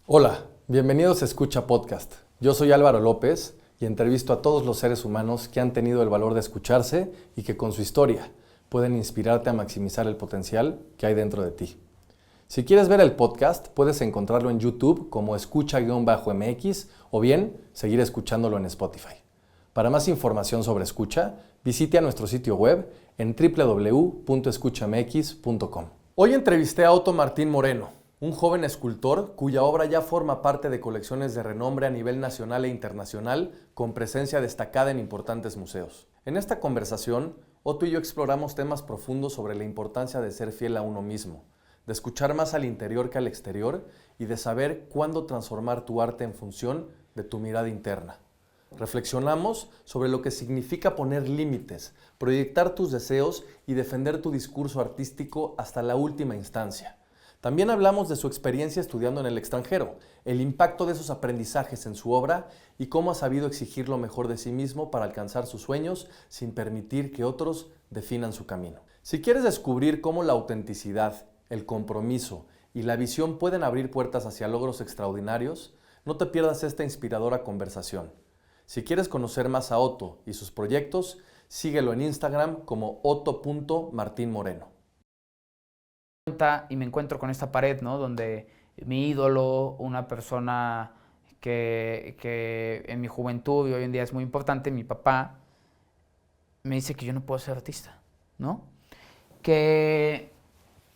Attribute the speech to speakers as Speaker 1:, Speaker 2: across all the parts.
Speaker 1: Hola, bienvenidos a Escucha Podcast. Yo soy Álvaro López y entrevisto a todos los seres humanos que han tenido el valor de escucharse y que con su historia pueden inspirarte a maximizar el potencial que hay dentro de ti. Si quieres ver el podcast, puedes encontrarlo en YouTube como escucha-mx o bien seguir escuchándolo en Spotify. Para más información sobre Escucha, visite a nuestro sitio web en www.escuchamx.com. Hoy entrevisté a Otto Martín Moreno, un joven escultor cuya obra ya forma parte de colecciones de renombre a nivel nacional e internacional, con presencia destacada en importantes museos. En esta conversación, Otto y yo exploramos temas profundos sobre la importancia de ser fiel a uno mismo, de escuchar más al interior que al exterior y de saber cuándo transformar tu arte en función de tu mirada interna. Reflexionamos sobre lo que significa poner límites, proyectar tus deseos y defender tu discurso artístico hasta la última instancia. También hablamos de su experiencia estudiando en el extranjero, el impacto de esos aprendizajes en su obra y cómo ha sabido exigir lo mejor de sí mismo para alcanzar sus sueños sin permitir que otros definan su camino. Si quieres descubrir cómo la autenticidad, el compromiso y la visión pueden abrir puertas hacia logros extraordinarios, no te pierdas esta inspiradora conversación. Si quieres conocer más a Otto y sus proyectos, síguelo en Instagram como otto.martinmoreno.
Speaker 2: Y me encuentro con esta pared, ¿no? Donde mi ídolo, una persona que en mi juventud y hoy en día es muy importante, mi papá, me dice que yo no puedo ser artista, ¿no? Que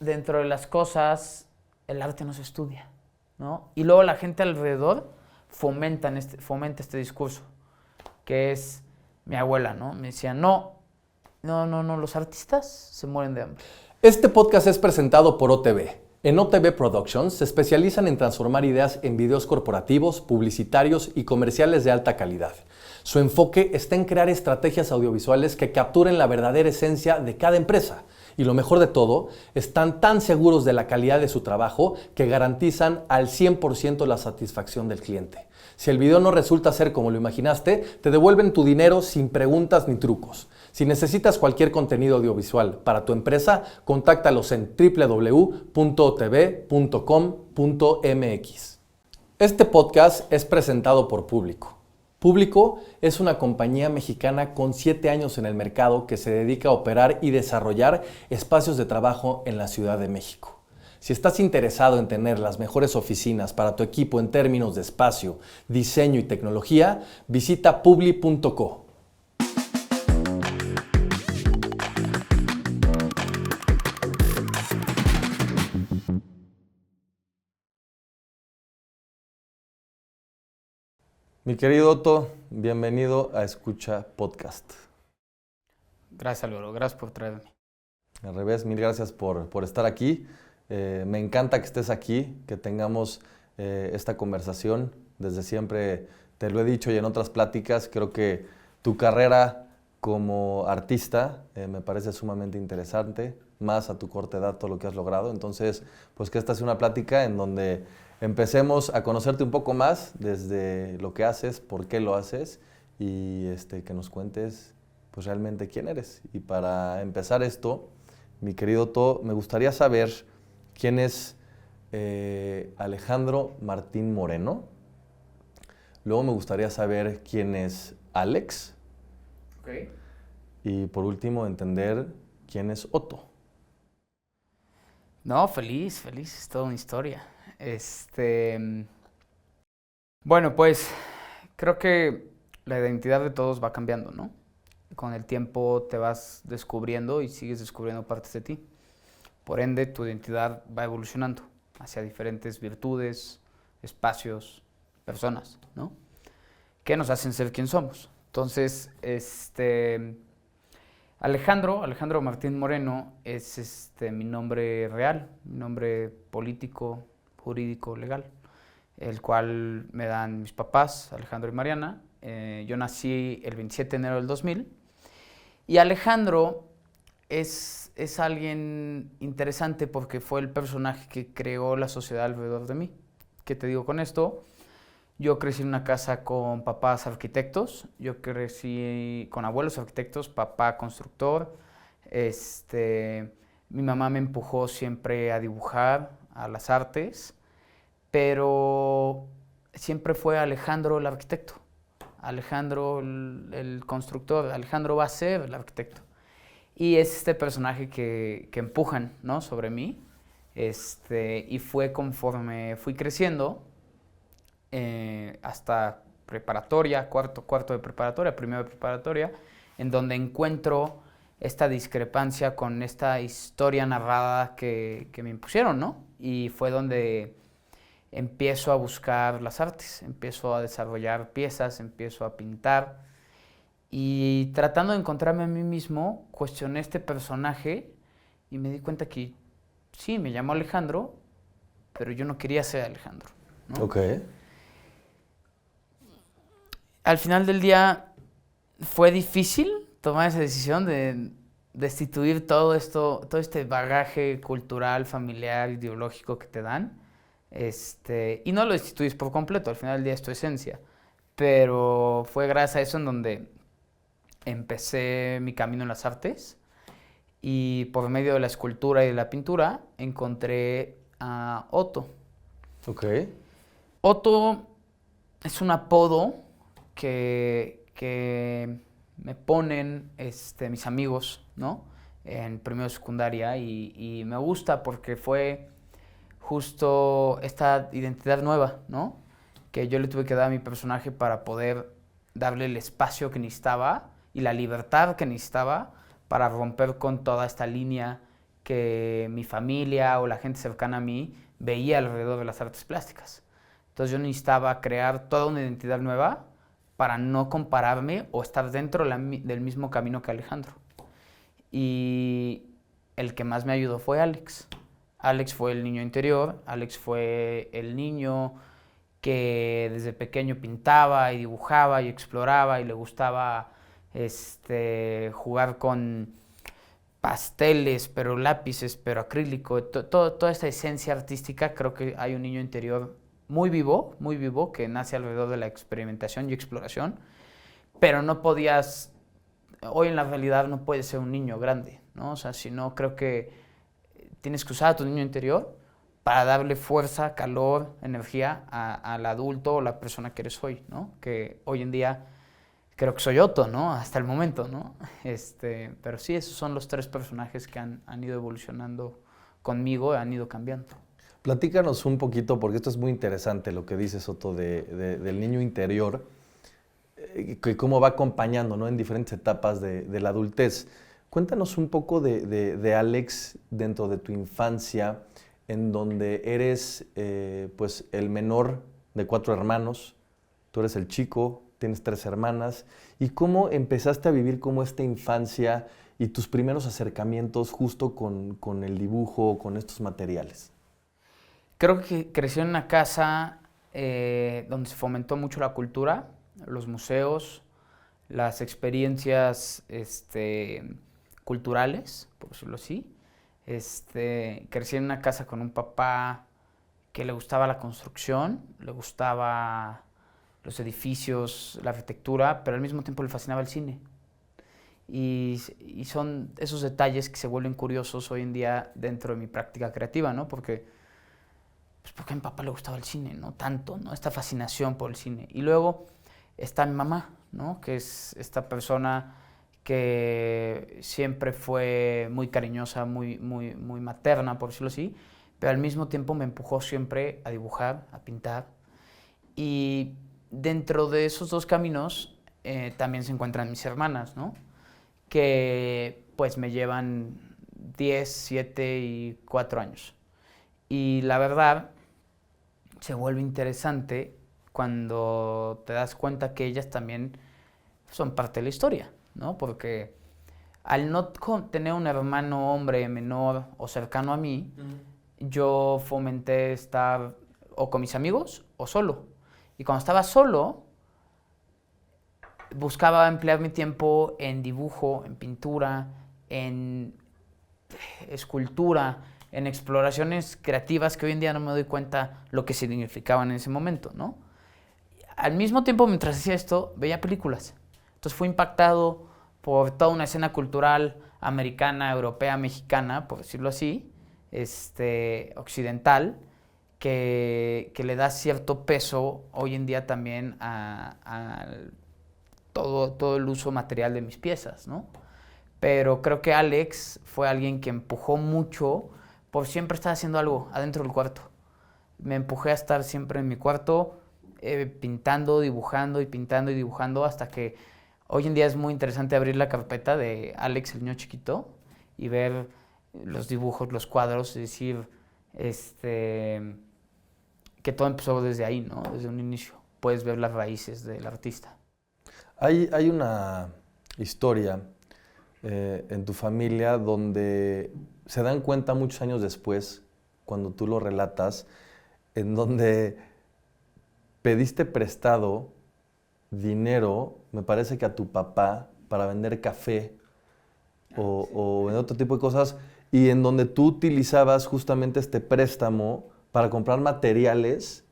Speaker 2: dentro de las cosas, el arte no se estudia, ¿no? Y luego la gente alrededor fomenta este discurso, que es mi abuela, ¿no? Me decía, no, los artistas se mueren de hambre.
Speaker 1: Este podcast es presentado por OTV. En OTV Productions se especializan en transformar ideas en videos corporativos, publicitarios y comerciales de alta calidad. Su enfoque está en crear estrategias audiovisuales que capturen la verdadera esencia de cada empresa. Y lo mejor de todo, están tan seguros de la calidad de su trabajo que garantizan al 100% la satisfacción del cliente. Si el video no resulta ser como lo imaginaste, te devuelven tu dinero sin preguntas ni trucos. Si necesitas cualquier contenido audiovisual para tu empresa, contáctalos en www.otv.com.mx. Este podcast es presentado por Público. Público es una compañía mexicana con 7 años en el mercado que se dedica a operar y desarrollar espacios de trabajo en la Ciudad de México. Si estás interesado en tener las mejores oficinas para tu equipo en términos de espacio, diseño y tecnología, visita publi.co. Mi querido Otto, bienvenido a Escucha Podcast.
Speaker 2: Gracias, Álvaro. Gracias por traerme.
Speaker 1: Al revés, mil gracias por estar aquí. Me encanta que estés aquí, que tengamos esta conversación. Desde siempre te lo he dicho y en otras pláticas, creo que tu carrera como artista me parece sumamente interesante, más a tu corta edad todo lo que has logrado. Entonces, pues que esta sea una plática en donde empecemos a conocerte un poco más desde lo que haces, por qué lo haces y que nos cuentes pues realmente quién eres. Y para empezar esto, mi querido Otto, me gustaría saber quién es Alejandro Martín Moreno. Luego me gustaría saber quién es Alex.
Speaker 2: Okay.
Speaker 1: Y por último, entender quién es Otto.
Speaker 2: No, feliz, es toda una historia. Bueno, pues creo que la identidad de todos va cambiando, ¿no? Con el tiempo te vas descubriendo y sigues descubriendo partes de ti. Por ende, tu identidad va evolucionando hacia diferentes virtudes, espacios, personas, ¿no? Que nos hacen ser quien somos. Entonces, Alejandro Martín Moreno es mi nombre real, mi nombre político, jurídico, legal, el cual me dan mis papás, Alejandro y Mariana. Yo nací el 27 de enero del 2000 y Alejandro es alguien interesante porque fue el personaje que creó la sociedad alrededor de mí. ¿Qué te digo con esto? Yo crecí en una casa con papás arquitectos, yo crecí con abuelos arquitectos, papá constructor. Mi mamá me empujó siempre a dibujar, a las artes. pero siempre fue Alejandro el arquitecto, Alejandro el constructor, Alejandro va a ser el arquitecto. Y es este personaje que empujan, ¿no?, sobre mí. Y fue conforme fui creciendo hasta preparatoria, cuarto de preparatoria, primero de preparatoria, en donde encuentro esta discrepancia con esta historia narrada que me impusieron, ¿no? Y fue donde empiezo a buscar las artes, empiezo a desarrollar piezas, empiezo a pintar. Y tratando de encontrarme a mí mismo, cuestioné este personaje y me di cuenta que sí, me llamo Alejandro, pero yo no quería ser Alejandro, ¿no?
Speaker 1: Ok.
Speaker 2: Al final del día fue difícil tomar esa decisión de destituir todo este bagaje cultural, familiar, ideológico que te dan. Y no lo destituís por completo, al final del día es tu esencia. Pero fue gracias a eso en donde empecé mi camino en las artes y por medio de la escultura y de la pintura encontré a Otto.
Speaker 1: Ok.
Speaker 2: Otto es un apodo que me ponen mis amigos, ¿no?, en primero de secundaria y me gusta porque fue justo esta identidad nueva, ¿no?, que yo le tuve que dar a mi personaje para poder darle el espacio que necesitaba y la libertad que necesitaba para romper con toda esta línea que mi familia o la gente cercana a mí veía alrededor de las artes plásticas. Entonces yo necesitaba crear toda una identidad nueva para no compararme o estar dentro del mismo camino que Alejandro. Y el que más me ayudó fue Alex. Alex fue el niño interior, Alex fue el niño que desde pequeño pintaba y dibujaba y exploraba y le gustaba jugar con pasteles, pero lápices, pero acrílico, toda esta esencia artística. Creo que hay un niño interior muy vivo, que nace alrededor de la experimentación y exploración, pero no podías, hoy en la realidad no puedes ser un niño grande, ¿no? O sea, si no, creo que tienes que usar a tu niño interior para darle fuerza, calor, energía al adulto o la persona que eres hoy, ¿no? Que hoy en día creo que soy Otto, ¿no? Hasta el momento, ¿no? Pero sí, esos son los tres personajes que han ido evolucionando conmigo, han ido cambiando.
Speaker 1: Platícanos un poquito, porque esto es muy interesante lo que dices, Otto, del niño interior, que cómo va acompañando, ¿no?, en diferentes etapas de la adultez. Cuéntanos un poco de Alex dentro de tu infancia, en donde eres pues el menor de 4 hermanos, tú eres el chico, tienes 3 hermanas, y cómo empezaste a vivir como esta infancia y tus primeros acercamientos justo con el dibujo, con estos materiales.
Speaker 2: Creo que crecí en una casa donde se fomentó mucho la cultura, los museos, las experiencias culturales, por decirlo así. Crecí en una casa con un papá que le gustaba la construcción, le gustaba los edificios, la arquitectura, pero al mismo tiempo le fascinaba el cine. Y son esos detalles que se vuelven curiosos hoy en día dentro de mi práctica creativa, ¿no? Porque a mi papá le gustaba el cine, ¿no? Tanto, ¿no? Esta fascinación por el cine. Y luego está mi mamá, ¿no?, que es esta persona que siempre fue muy cariñosa, muy materna, por decirlo así, pero al mismo tiempo me empujó siempre a dibujar, a pintar. Y dentro de esos dos caminos también se encuentran mis hermanas, ¿no?, que pues me llevan 10, 7 y 4 años. Y la verdad, se vuelve interesante cuando te das cuenta que ellas también son parte de la historia, ¿no? Porque al no tener un hermano hombre menor o cercano a mí, yo fomenté estar o con mis amigos o solo. Y cuando estaba solo, buscaba emplear mi tiempo en dibujo, en pintura, en escultura, en exploraciones creativas que hoy en día no me doy cuenta lo que significaban en ese momento, ¿no? Al mismo tiempo, mientras hacía esto, veía películas. Entonces fui impactado por toda una escena cultural americana, europea, mexicana, por decirlo así, occidental, que le da cierto peso hoy en día también a todo el uso material de mis piezas, ¿no? Pero creo que Alex fue alguien que empujó mucho por siempre estar haciendo algo adentro del cuarto. Me empujé a estar siempre en mi cuarto pintando, dibujando y pintando y dibujando hasta que hoy en día es muy interesante abrir la carpeta de Alex, el niño chiquito, y ver los dibujos, los cuadros, y decir que todo empezó desde ahí, ¿no? Desde un inicio. Puedes ver las raíces del artista.
Speaker 1: Hay una historia en tu familia donde se dan cuenta muchos años después, cuando tú lo relatas, en donde pediste prestado dinero, me parece que a tu papá, para vender café o vender otro tipo de cosas, y en donde tú utilizabas justamente este préstamo para comprar materiales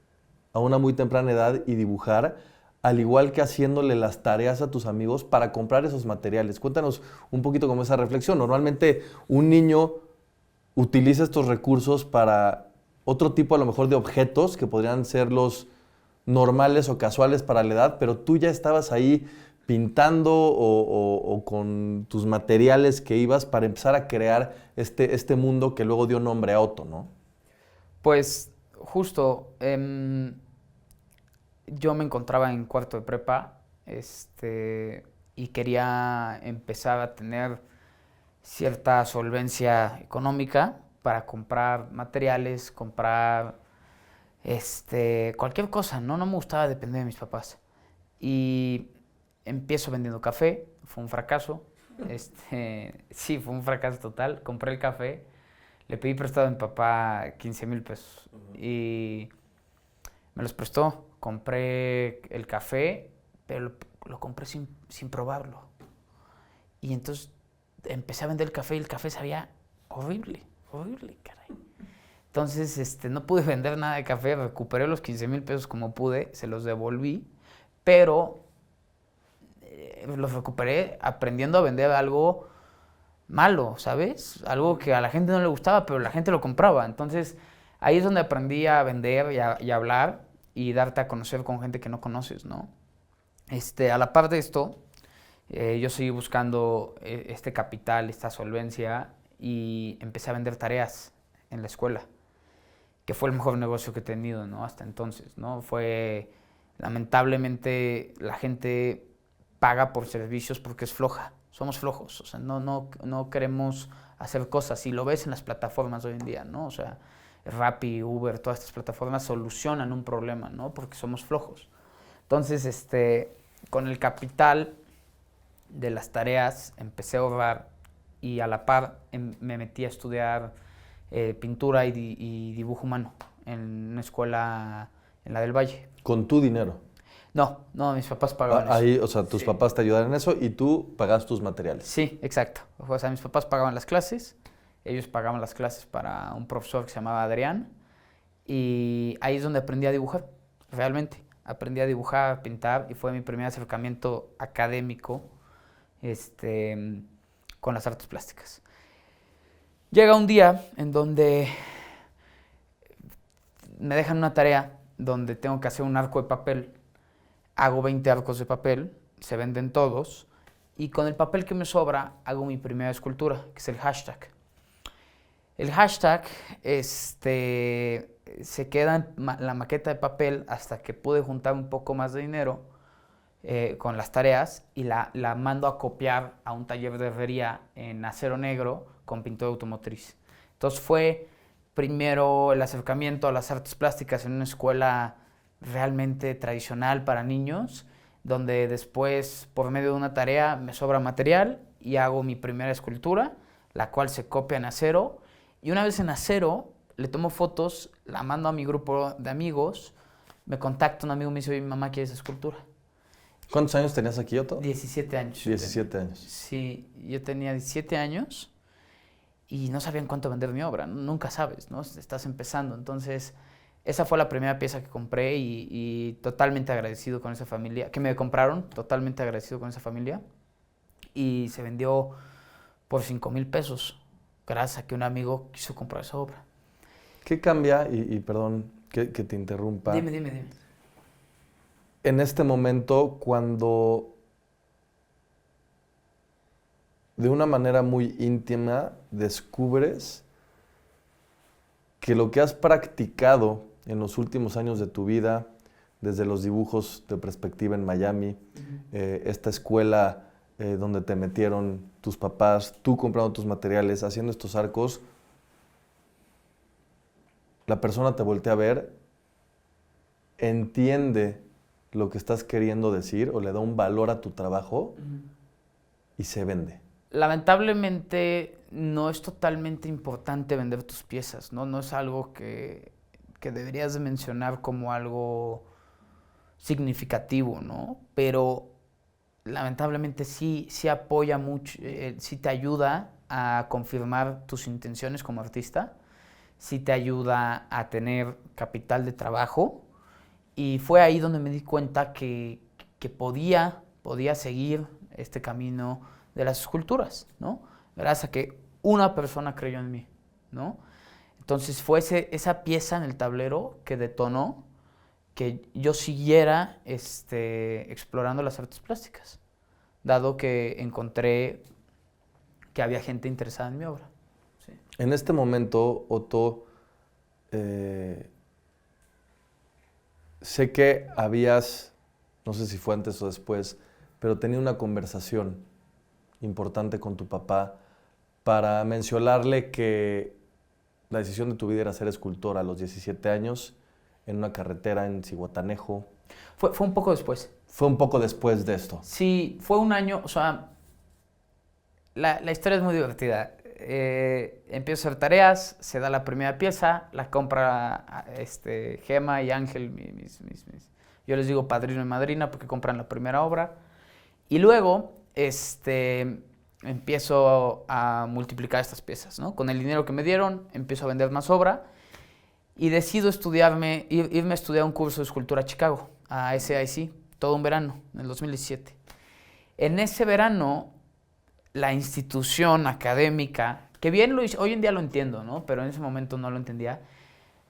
Speaker 1: a una muy temprana edad y dibujar, al igual que haciéndole las tareas a tus amigos para comprar esos materiales. Cuéntanos un poquito cómo esa reflexión. Normalmente un niño utiliza estos recursos para otro tipo a lo mejor de objetos que podrían ser los normales o casuales para la edad, pero tú ya estabas ahí pintando o con tus materiales que ibas para empezar a crear este mundo que luego dio nombre a Otto, ¿no?
Speaker 2: Pues justo, yo me encontraba en cuarto de prepa y quería empezar a tener cierta solvencia económica para comprar materiales, comprar cualquier cosa, ¿no? No me gustaba depender de mis papás. Y empiezo vendiendo café, fue un fracaso. Sí, fue un fracaso total. Compré el café, le pedí prestado a mi papá 15,000 pesos y me los prestó. Compré el café, pero lo compré sin probarlo. Y entonces empecé a vender el café y el café sabía horrible, caray. Entonces no pude vender nada de café, recuperé los 15,000 pesos como pude, se los devolví, pero los recuperé aprendiendo a vender algo malo, ¿sabes? Algo que a la gente no le gustaba, pero la gente lo compraba. Entonces ahí es donde aprendí a vender y a hablar y darte a conocer con gente que no conoces, ¿no? A la par de esto, yo seguí buscando este capital, esta solvencia y empecé a vender tareas en la escuela, que fue el mejor negocio que he tenido, ¿no? Hasta entonces, ¿no? Lamentablemente, la gente paga por servicios porque es floja. Somos flojos, o sea, no queremos hacer cosas. Y lo ves en las plataformas hoy en día, ¿no? O sea, Rappi, Uber, todas estas plataformas solucionan un problema, ¿no? Porque somos flojos. Entonces, con el capital de las tareas empecé a ahorrar y a la par me metí a estudiar pintura y dibujo humano en una escuela en la del Valle.
Speaker 1: ¿Con tu dinero?
Speaker 2: No, mis papás pagaban eso.
Speaker 1: Ahí, o sea, tus papás te ayudaron en eso y tú pagas tus materiales.
Speaker 2: Sí, exacto. O sea, mis papás pagaban las clases, ellos pagaban las clases para un profesor que se llamaba Adrián y ahí es donde aprendí a dibujar, realmente. Aprendí a dibujar, a pintar y fue mi primer acercamiento académico con las artes plásticas. Llega un día en donde me dejan una tarea donde tengo que hacer un arco de papel. Hago 20 arcos de papel, se venden todos, y con el papel que me sobra hago mi primera escultura, que es el hashtag. El hashtag se queda en la maqueta de papel hasta que pude juntar un poco más de dinero con las tareas y la mando a copiar a un taller de herrería en acero negro con pintura automotriz. Entonces fue primero el acercamiento a las artes plásticas en una escuela realmente tradicional para niños, donde después, por medio de una tarea, me sobra material y hago mi primera escultura, la cual se copia en acero. Y una vez en acero, le tomo fotos, la mando a mi grupo de amigos, me contacta un amigo, me dice, oye, mi mamá quiere esa escultura.
Speaker 1: ¿Cuántos años tenías aquí, Otto?
Speaker 2: 17 años.
Speaker 1: 17 años.
Speaker 2: Sí, yo tenía 17 años y no sabían cuánto vender mi obra. Nunca sabes, ¿no? Estás empezando. Entonces, esa fue la primera pieza que compré y totalmente agradecido con esa familia, que me compraron, totalmente agradecido con esa familia. Y se vendió por 5,000 pesos, gracias a que un amigo quiso comprar esa obra.
Speaker 1: ¿Qué cambia, y perdón que te interrumpa.
Speaker 2: Dime.
Speaker 1: En este momento, cuando de una manera muy íntima descubres que lo que has practicado en los últimos años de tu vida, desde los dibujos de perspectiva en Miami, esta escuela donde te metieron tus papás, tú comprando tus materiales, haciendo estos arcos, la persona te voltea a ver, entiende lo que estás queriendo decir o le da un valor a tu trabajo y se vende.
Speaker 2: Lamentablemente no es totalmente importante vender tus piezas, ¿no? No es algo que deberías de mencionar como algo significativo, ¿no? Pero lamentablemente sí apoya mucho, sí te ayuda a confirmar tus intenciones como artista, sí te ayuda a tener capital de trabajo, y fue ahí donde me di cuenta que podía seguir este camino de las esculturas, ¿no? Gracias a que una persona creyó en mí, ¿no? Entonces fue esa pieza en el tablero que detonó que yo siguiera explorando las artes plásticas, dado que encontré que había gente interesada en mi obra. Sí.
Speaker 1: En este momento, Otto, sé que habías, no sé si fue antes o después, pero tenía una conversación importante con tu papá para mencionarle que la decisión de tu vida era ser escultor a los 17 años en una carretera en Zihuatanejo.
Speaker 2: Fue un poco después.
Speaker 1: Fue un poco después de esto.
Speaker 2: Sí, fue un año, o sea, la historia es muy divertida. Empiezo a hacer tareas, se da la primera pieza, la compra Gema y Ángel, yo les digo padrino y madrina porque compran la primera obra. Y luego empiezo a multiplicar estas piezas, ¿no? Con el dinero que me dieron, empiezo a vender más obra y decido irme a estudiar un curso de escultura a Chicago, a SIC, todo un verano, en el 2017. En ese verano, la institución académica, que bien hoy en día lo entiendo, ¿no? Pero en ese momento no lo entendía,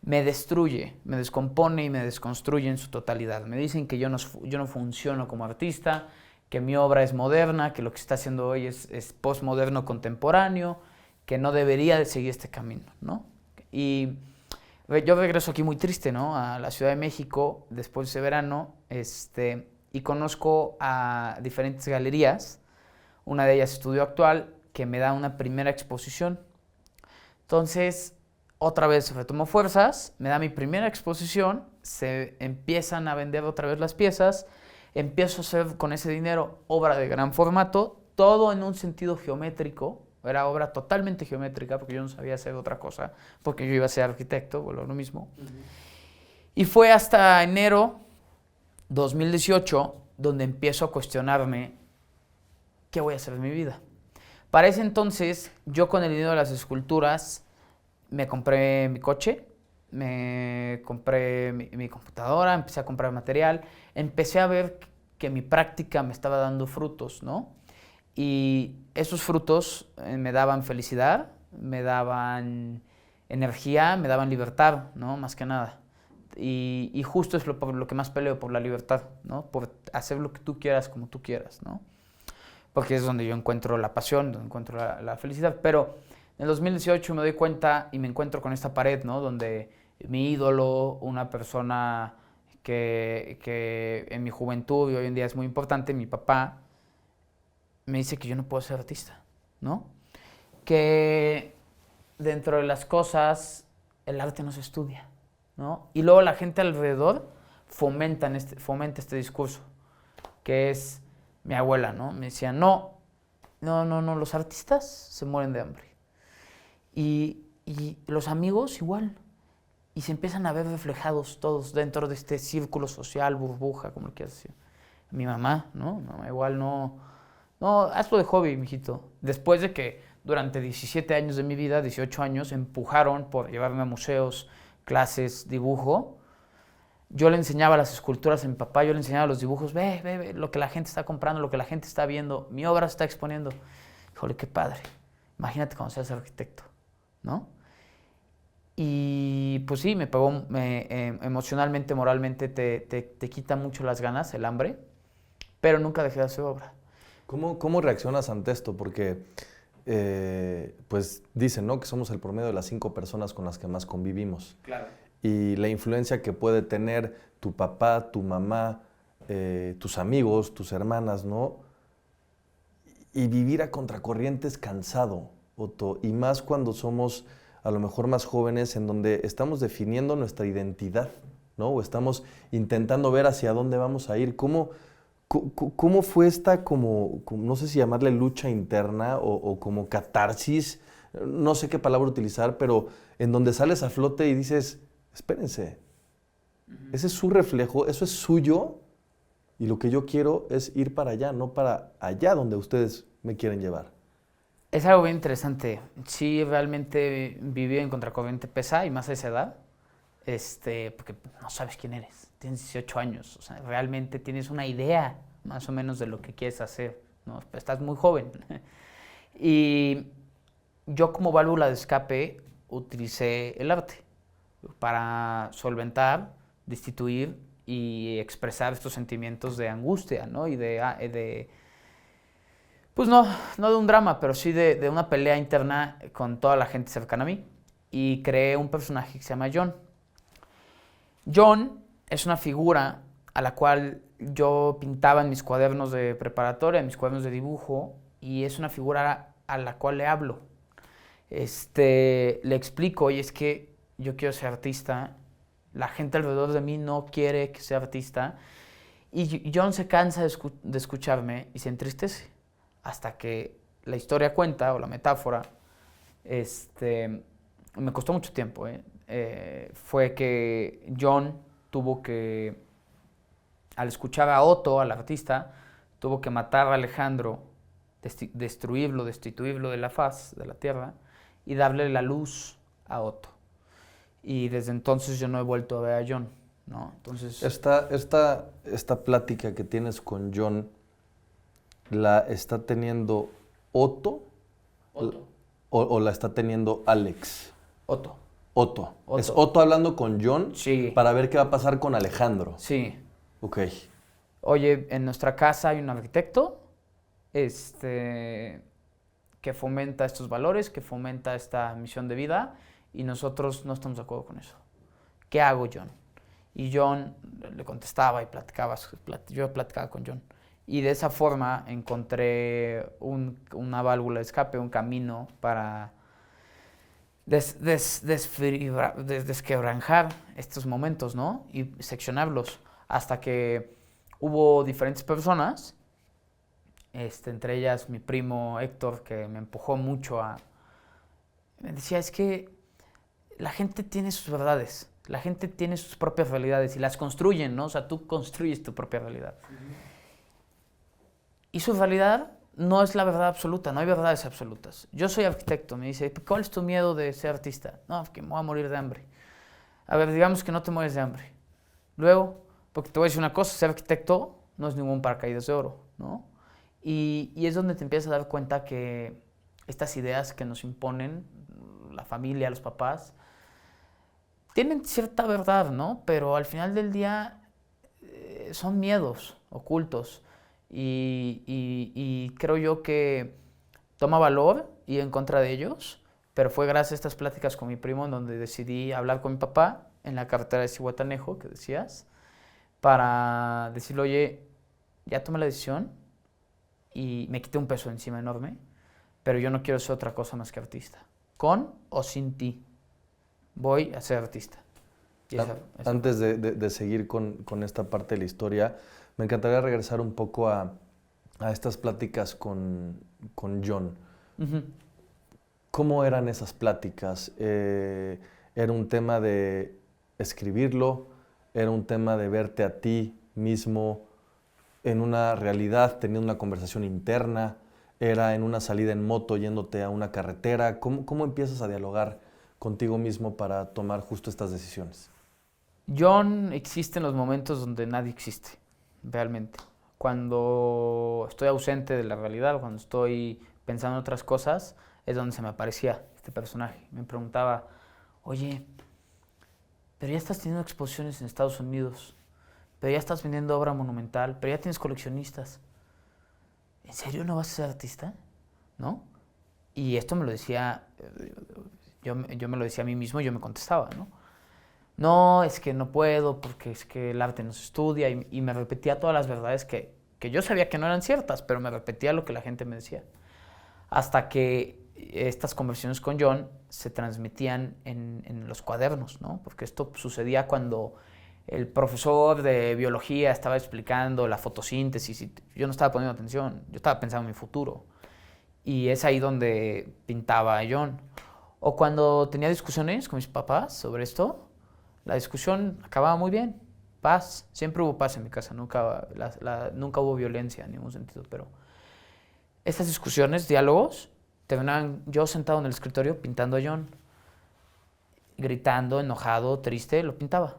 Speaker 2: me destruye, me descompone y me desconstruye en su totalidad. Me dicen que yo no funciono como artista, que mi obra es moderna, que lo que está haciendo hoy es postmoderno contemporáneo, que no debería de seguir este camino, ¿no? Y yo regreso aquí muy triste, ¿no? A la Ciudad de México después de ese verano, y conozco a diferentes galerías. Una de ellas, Estudio Actual, que me da una primera exposición. Entonces, otra vez retomo fuerzas, me da mi primera exposición, se empiezan a vender otra vez las piezas, empiezo a hacer con ese dinero obra de gran formato, todo en un sentido geométrico. Era obra totalmente geométrica porque yo no sabía hacer otra cosa, porque yo iba a ser arquitecto, o lo mismo. Y fue hasta enero 2018 donde empiezo a cuestionarme qué voy a hacer de mi vida. Para ese entonces, yo con el dinero de las esculturas me compré mi coche, me compré mi computadora, empecé a comprar material, empecé a ver que mi práctica me estaba dando frutos, ¿no? Y esos frutos me daban felicidad, me daban energía, me daban libertad, ¿no? Más que nada. Y justo es por lo que más peleo, por la libertad, ¿no? Por hacer lo que tú quieras, como tú quieras, ¿no? Porque es donde yo encuentro la pasión, donde encuentro la felicidad. Pero en el 2018 me doy cuenta y me encuentro con esta pared, ¿no? Donde mi ídolo, una persona que en mi juventud y hoy en día es muy importante, mi papá, me dice que yo no puedo ser artista, ¿no? Que dentro de las cosas el arte no se estudia, ¿no? Y luego la gente alrededor fomenta este discurso, que es mi abuela, ¿no? Me decía, no, los artistas se mueren de hambre. Y los amigos igual. Y se empiezan a ver reflejados todos dentro de este círculo social, burbuja, como lo quieras decir. Mi mamá, ¿no? Mamá igual no, hazlo de hobby, mijito. Después de que durante 17 años de mi vida, 18 años, empujaron por llevarme a museos, clases, dibujo. Yo le enseñaba las esculturas a mi papá, yo le enseñaba los dibujos, ve, lo que la gente está comprando, lo que la gente está viendo, mi obra se está exponiendo. Híjole, qué padre. Imagínate cuando seas arquitecto, ¿no? Y pues sí, me pegó emocionalmente, moralmente, te quita mucho las ganas, el hambre, pero nunca dejé de hacer obra.
Speaker 1: ¿Cómo reaccionas ante esto? Porque pues dicen, ¿no?, que somos el promedio de las 5 personas con las que más convivimos.
Speaker 2: Claro.
Speaker 1: Y la influencia que puede tener tu papá, tu mamá, tus amigos, tus hermanas, ¿no? Y vivir a contracorriente es cansado, Otto, y más cuando somos a lo mejor más jóvenes, en donde estamos definiendo nuestra identidad, ¿no? O estamos intentando ver hacia dónde vamos a ir. ¿Cómo fue esta no sé si llamarle lucha interna o como catarsis, no sé qué palabra utilizar, pero en donde sales a flote y dices, espérense, ese es su reflejo, eso es suyo, y lo que yo quiero es ir para allá, no para allá donde ustedes me quieren llevar?
Speaker 2: Es algo bien interesante. Sí, realmente vivir en contracorriente pesa, y más a esa edad, porque no sabes quién eres. Tienes 18 años, o sea, realmente tienes una idea más o menos de lo que quieres hacer, ¿no? Estás muy joven. Y yo como válvula de escape utilicé el arte para solventar, destituir y expresar estos sentimientos de angustia, ¿no? Y pues no de un drama, pero sí de una pelea interna con toda la gente cercana a mí. Y creé un personaje que se llama John. John es una figura a la cual yo pintaba en mis cuadernos de preparatoria, en mis cuadernos de dibujo, y es una figura a la cual le hablo. Le explico, y es que yo quiero ser artista, la gente alrededor de mí no quiere que sea artista, y John se cansa de escucharme y se entristece, hasta que la historia cuenta, o la metáfora, me costó mucho tiempo, fue que John tuvo que, al escuchar a Otto, al artista, tuvo que matar a Alejandro, destruirlo, destituirlo de la faz de la tierra y darle la luz a Otto. Y desde entonces yo no he vuelto a ver a John, ¿no? Entonces,
Speaker 1: Esta plática que tienes con John, ¿la está teniendo Otto?
Speaker 2: Otto.
Speaker 1: ¿O la está teniendo Alex?
Speaker 2: Otto.
Speaker 1: Otto.
Speaker 2: Otto.
Speaker 1: ¿Es Otto hablando con John?
Speaker 2: Sí.
Speaker 1: Para ver qué va a pasar con Alejandro.
Speaker 2: Sí.
Speaker 1: Ok.
Speaker 2: Oye, en nuestra casa hay un arquitecto, que fomenta estos valores, que fomenta esta misión de vida, y nosotros no estamos de acuerdo con eso. ¿Qué hago, John? Y John le contestaba y yo platicaba con John. Y de esa forma encontré una válvula de escape, un camino para desquebranjar estos momentos, ¿no? Y seccionarlos, hasta que hubo diferentes personas, entre ellas mi primo Héctor, que me empujó mucho me decía, es que la gente tiene sus verdades, la gente tiene sus propias realidades y las construyen, ¿no? O sea, tú construyes tu propia realidad. Y su realidad no es la verdad absoluta, no hay verdades absolutas. Yo soy arquitecto, me dice, ¿cuál es tu miedo de ser artista? No, que me voy a morir de hambre. A ver, digamos que no te mueres de hambre. Luego, porque te voy a decir una cosa, ser arquitecto no es ningún paracaídas de oro, ¿no? Y es donde te empiezas a dar cuenta que estas ideas que nos imponen la familia, los papás, tienen cierta verdad, ¿no? Pero al final del día son miedos ocultos. Y creo yo que toma valor ir en contra de ellos, pero fue gracias a estas pláticas con mi primo en donde decidí hablar con mi papá en la carretera de Zihuatanejo, que decías, para decirle, oye, ya tomé la decisión y me quité un peso encima enorme, pero yo no quiero ser otra cosa más que artista. Con o sin ti, voy a ser artista.
Speaker 1: Antes de seguir con esta parte de la historia, me encantaría regresar un poco a estas pláticas con John.
Speaker 2: Uh-huh.
Speaker 1: ¿Cómo eran esas pláticas? ¿Era un tema de escribirlo? ¿Era un tema de verte a ti mismo en una realidad, teniendo una conversación interna? ¿Era en una salida en moto yéndote a una carretera? ¿Cómo empiezas a dialogar contigo mismo para tomar justo estas decisiones?
Speaker 2: John existe en los momentos donde nadie existe, realmente. Cuando estoy ausente de la realidad, cuando estoy pensando en otras cosas, es donde se me aparecía este personaje. Me preguntaba, oye, pero ya estás teniendo exposiciones en Estados Unidos, pero ya estás vendiendo obra monumental, pero ya tienes coleccionistas. ¿En serio no vas a ser artista? ¿No? Y esto me lo decía, yo me lo decía a mí mismo y yo me contestaba, ¿no? No, es que no puedo porque es que el arte no se estudia y me repetía todas las verdades que yo sabía que no eran ciertas, pero me repetía lo que la gente me decía. Hasta que estas conversaciones con John se transmitían en los cuadernos, ¿no? Porque esto sucedía cuando el profesor de biología estaba explicando la fotosíntesis y yo no estaba poniendo atención, yo estaba pensando en mi futuro. Y es ahí donde pintaba a John. O cuando tenía discusiones con mis papás sobre esto, la discusión acababa muy bien. Paz, siempre hubo paz en mi casa, nunca hubo violencia en ningún sentido, pero estas discusiones, diálogos, terminaban yo sentado en el escritorio pintando a John, gritando, enojado, triste, lo pintaba.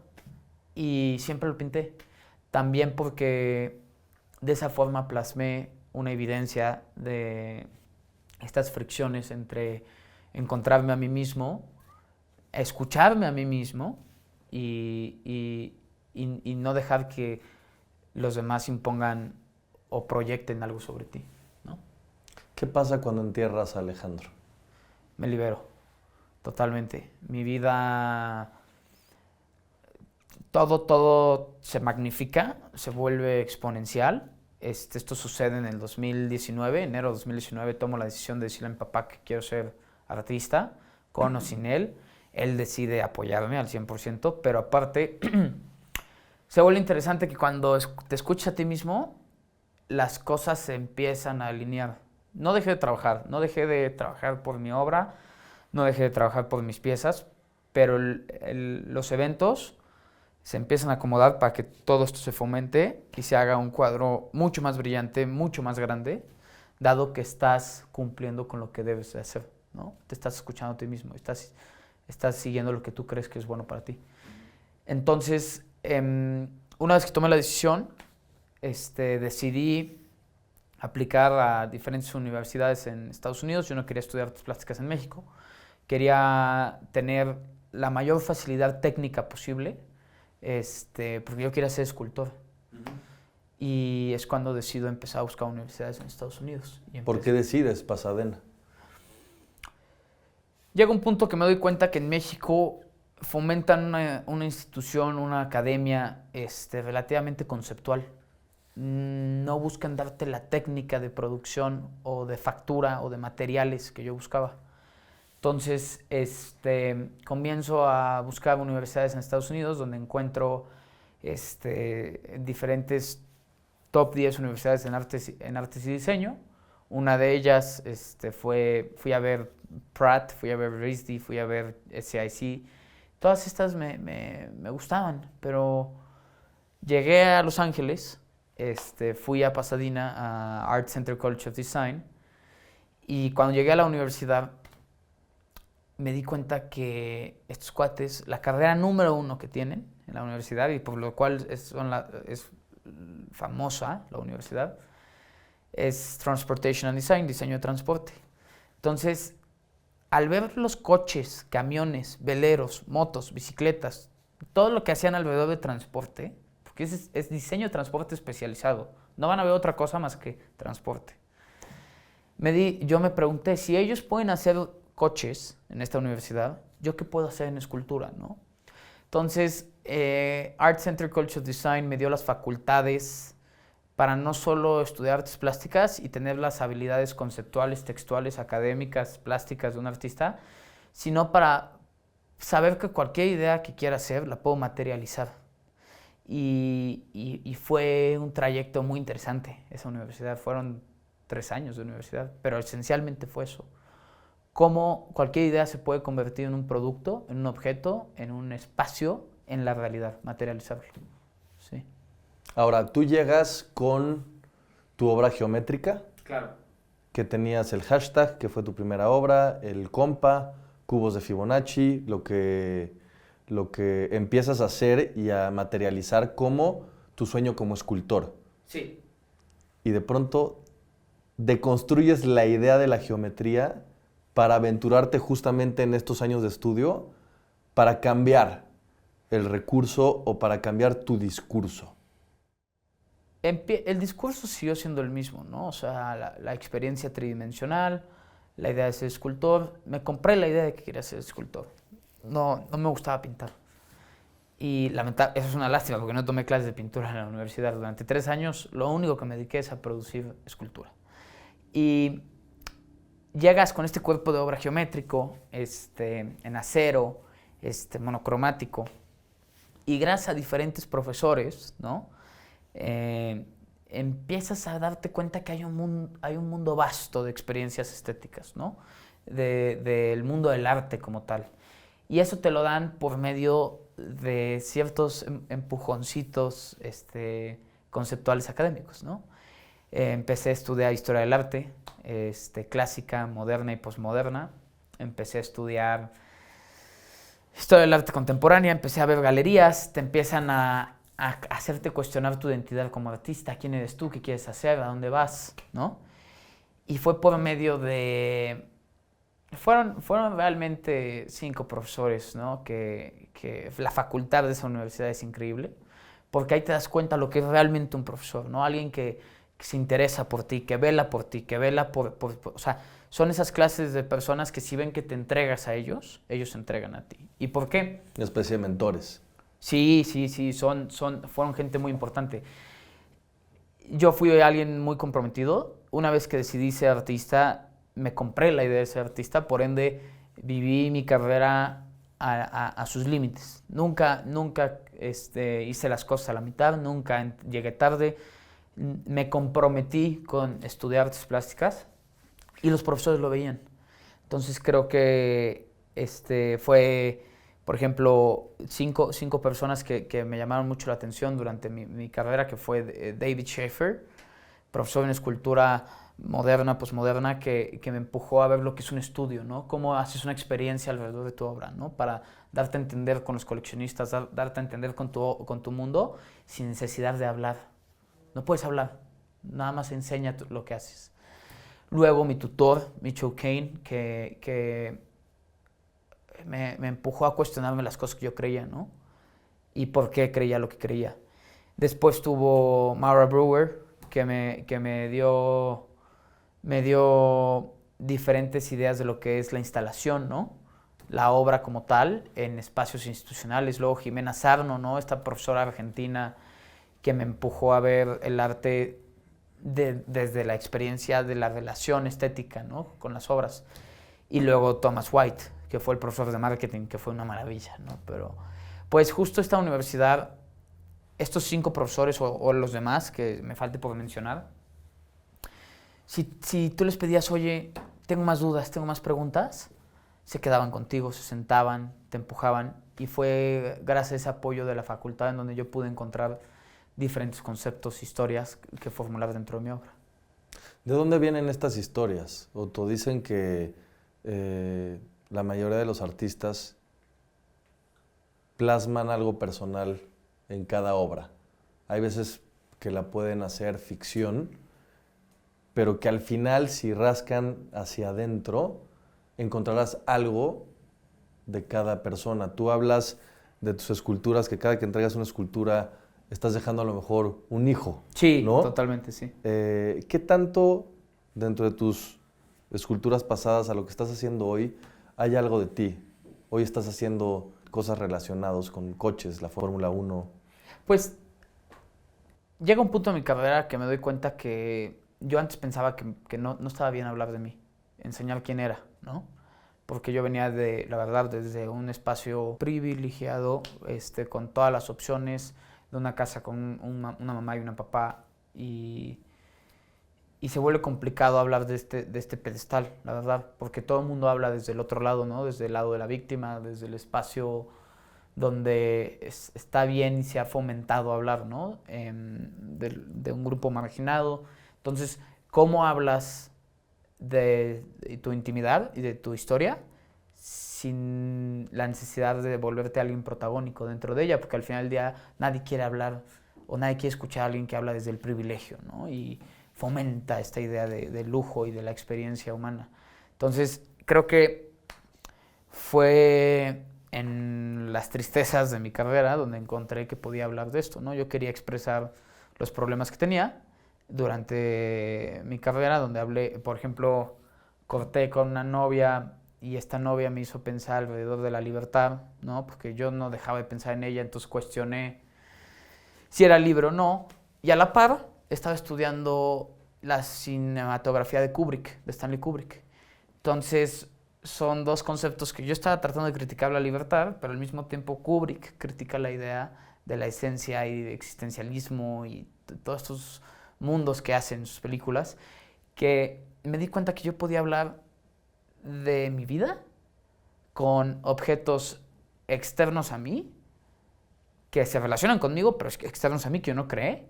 Speaker 2: Y siempre lo pinté. También porque de esa forma plasmé una evidencia de estas fricciones entre encontrarme a mí mismo, escucharme a mí mismo y no dejar que los demás impongan o proyecten algo sobre ti, ¿no?
Speaker 1: ¿Qué pasa cuando entierras a Alejandro?
Speaker 2: Me libero, totalmente. Mi vida, todo se magnifica, se vuelve exponencial. Esto sucede en el 2019, enero de 2019, tomo la decisión de decirle a mi papá que quiero ser artista, con o sin él. Él decide apoyarme al 100%, pero aparte se vuelve interesante que cuando te escuchas a ti mismo, las cosas se empiezan a alinear. No dejé de trabajar por mi obra, no dejé de trabajar por mis piezas, pero los eventos se empiezan a acomodar para que todo esto se fomente y se haga un cuadro mucho más brillante, mucho más grande, dado que estás cumpliendo con lo que debes de hacer, ¿no? Te estás escuchando a ti mismo, estás siguiendo lo que tú crees que es bueno para ti. Entonces, una vez que tomé la decisión, decidí aplicar a diferentes universidades en Estados Unidos. Yo no quería estudiar artes plásticas en México. Quería tener la mayor facilidad técnica posible, porque yo quería ser escultor. Y es cuando decido empezar a buscar universidades en Estados Unidos.
Speaker 1: ¿Por qué decides Pasadena?
Speaker 2: Llega un punto que me doy cuenta que en México fomentan una institución, una academia relativamente conceptual. No buscan darte la técnica de producción o de factura o de materiales que yo buscaba. Entonces, comienzo a buscar universidades en Estados Unidos donde encuentro diferentes top 10 universidades en artes y diseño. Una de ellas fui a ver Pratt, fui a ver RISD, fui a ver SAIC. Todas estas me gustaban, pero llegué a Los Ángeles, fui a Pasadena, a Art Center College of Design, y cuando llegué a la universidad me di cuenta que estos cuates, la carrera número 1 que tienen en la universidad, y por lo cual es famosa la universidad, es Transportation and Design, diseño de transporte. Entonces, al ver los coches, camiones, veleros, motos, bicicletas, todo lo que hacían alrededor de transporte, porque es diseño de transporte especializado, no van a ver otra cosa más que transporte. Yo me pregunté, si ellos pueden hacer coches en esta universidad, ¿yo qué puedo hacer en escultura, no? Entonces, Art Center College of Design me dio las facultades para no solo estudiar artes plásticas y tener las habilidades conceptuales, textuales, académicas, plásticas de un artista, sino para saber que cualquier idea que quiera hacer la puedo materializar. Y fue un trayecto muy interesante esa universidad. Fueron 3 años de universidad, pero esencialmente fue eso. Cómo cualquier idea se puede convertir en un producto, en un objeto, en un espacio, en la realidad, materializarlo. Sí.
Speaker 1: Ahora, tú llegas con tu obra geométrica.
Speaker 2: Claro.
Speaker 1: Que tenías el hashtag, que fue tu primera obra, el compa, cubos de Fibonacci, lo que empiezas a hacer y a materializar como tu sueño como escultor.
Speaker 2: Sí.
Speaker 1: Y de pronto deconstruyes la idea de la geometría para aventurarte justamente en estos años de estudio para cambiar el recurso o para cambiar tu discurso?
Speaker 2: El discurso siguió siendo el mismo, ¿no? O sea, la experiencia tridimensional, la idea de ser escultor. Me compré la idea de que quería ser escultor. No me gustaba pintar. Y eso es una lástima porque no tomé clases de pintura en la universidad. Durante 3 años lo único que me dediqué es a producir escultura. Y llegas con este cuerpo de obra geométrico, en acero, monocromático, y gracias a diferentes profesores, ¿no? Empiezas a darte cuenta que hay un mundo vasto de experiencias estéticas, ¿no? Del mundo del arte como tal. Y eso te lo dan por medio de ciertos empujoncitos conceptuales académicos, ¿no? Empecé a estudiar historia del arte, clásica, moderna y posmoderna. Empecé a estudiar historia del arte contemporánea, empecé a ver galerías, te empiezan a hacerte cuestionar tu identidad como artista, quién eres tú, qué quieres hacer, a dónde vas, ¿no? Y fue por medio de... Fueron realmente 5 profesores, ¿no? Que la facultad de esa universidad es increíble, porque ahí te das cuenta lo que es realmente un profesor, ¿no? Alguien que se interesa por ti, que vela por ti, que vela por... O sea, son esas clases de personas que si ven que te entregas a ellos, ellos se entregan a ti. ¿Y por qué?
Speaker 1: Una especie de mentores.
Speaker 2: Sí, fueron gente muy importante. Yo fui alguien muy comprometido. Una vez que decidí ser artista, me compré la idea de ser artista, por ende viví mi carrera a sus límites. Nunca hice las cosas a la mitad, nunca llegué tarde. Me comprometí con estudiar artes plásticas y los profesores lo veían. Entonces creo que fue... Por ejemplo, cinco personas que me llamaron mucho la atención durante mi carrera, que fue David Schaefer, profesor en escultura moderna, posmoderna, que me empujó a ver lo que es un estudio, ¿no? Cómo haces una experiencia alrededor de tu obra, ¿no? Para darte a entender con los coleccionistas, darte a entender con tu mundo sin necesidad de hablar. No puedes hablar, nada más enseña lo que haces. Luego mi tutor, Mitchell Kane, que me empujó a cuestionarme las cosas que yo creía, ¿no? Y por qué creía lo que creía. Después tuvo Mara Brewer, que me dio diferentes ideas de lo que es la instalación, ¿no? La obra como tal, en espacios institucionales. Luego Jimena Sarno, ¿no? Esta profesora argentina que me empujó a ver el arte desde la experiencia de la relación estética, ¿no? Con las obras. Y luego Thomas White, que fue el profesor de marketing, que fue una maravilla, ¿no? Pero, pues justo esta universidad, estos 5 profesores o los demás, que me falte por mencionar, si tú les pedías, oye, tengo más dudas, tengo más preguntas, se quedaban contigo, se sentaban, te empujaban, y fue gracias a ese apoyo de la facultad en donde yo pude encontrar diferentes conceptos, historias que formular dentro de mi obra.
Speaker 1: ¿De dónde vienen estas historias? O te dicen que la mayoría de los artistas plasman algo personal en cada obra. Hay veces que la pueden hacer ficción, pero que al final, si rascan hacia adentro, encontrarás algo de cada persona. Tú hablas de tus esculturas, que cada que entregas una escultura estás dejando a lo mejor un hijo.
Speaker 2: Sí,
Speaker 1: ¿no?
Speaker 2: Totalmente, sí.
Speaker 1: ¿Qué tanto dentro de tus esculturas pasadas a lo que estás haciendo hoy hay algo de ti? Hoy estás haciendo cosas relacionadas con coches, la Fórmula 1.
Speaker 2: Pues llega un punto en mi carrera que me doy cuenta que yo antes pensaba que no estaba bien hablar de mí, enseñar quién era, ¿no? Porque yo venía la verdad, desde un espacio privilegiado, con todas las opciones de una casa con una mamá y un papá, y se vuelve complicado hablar de este pedestal, la verdad, porque todo el mundo habla desde el otro lado, ¿no? Desde el lado de la víctima, desde el espacio donde está bien y se ha fomentado hablar, ¿no? De un grupo marginado. Entonces, ¿cómo hablas de tu intimidad y de tu historia sin la necesidad de volverte alguien protagónico dentro de ella? Porque al final del día nadie quiere hablar o nadie quiere escuchar a alguien que habla desde el privilegio, ¿no? Y fomenta esta idea de lujo y de la experiencia humana. Entonces, creo que fue en las tristezas de mi carrera, donde encontré que podía hablar de esto, ¿no? Yo quería expresar los problemas que tenía durante mi carrera, donde hablé, por ejemplo, corté con una novia y esta novia me hizo pensar alrededor de la libertad, ¿no? Porque yo no dejaba de pensar en ella, entonces cuestioné si era libre o no. Y a la par estaba estudiando la cinematografía de Kubrick, de Stanley Kubrick. Entonces son dos conceptos que yo estaba tratando de criticar la libertad, pero al mismo tiempo Kubrick critica la idea de la esencia y de existencialismo y todos estos mundos que hacen en sus películas, que me di cuenta que yo podía hablar de mi vida con objetos externos a mí, que se relacionan conmigo, pero externos a mí, que yo no creé,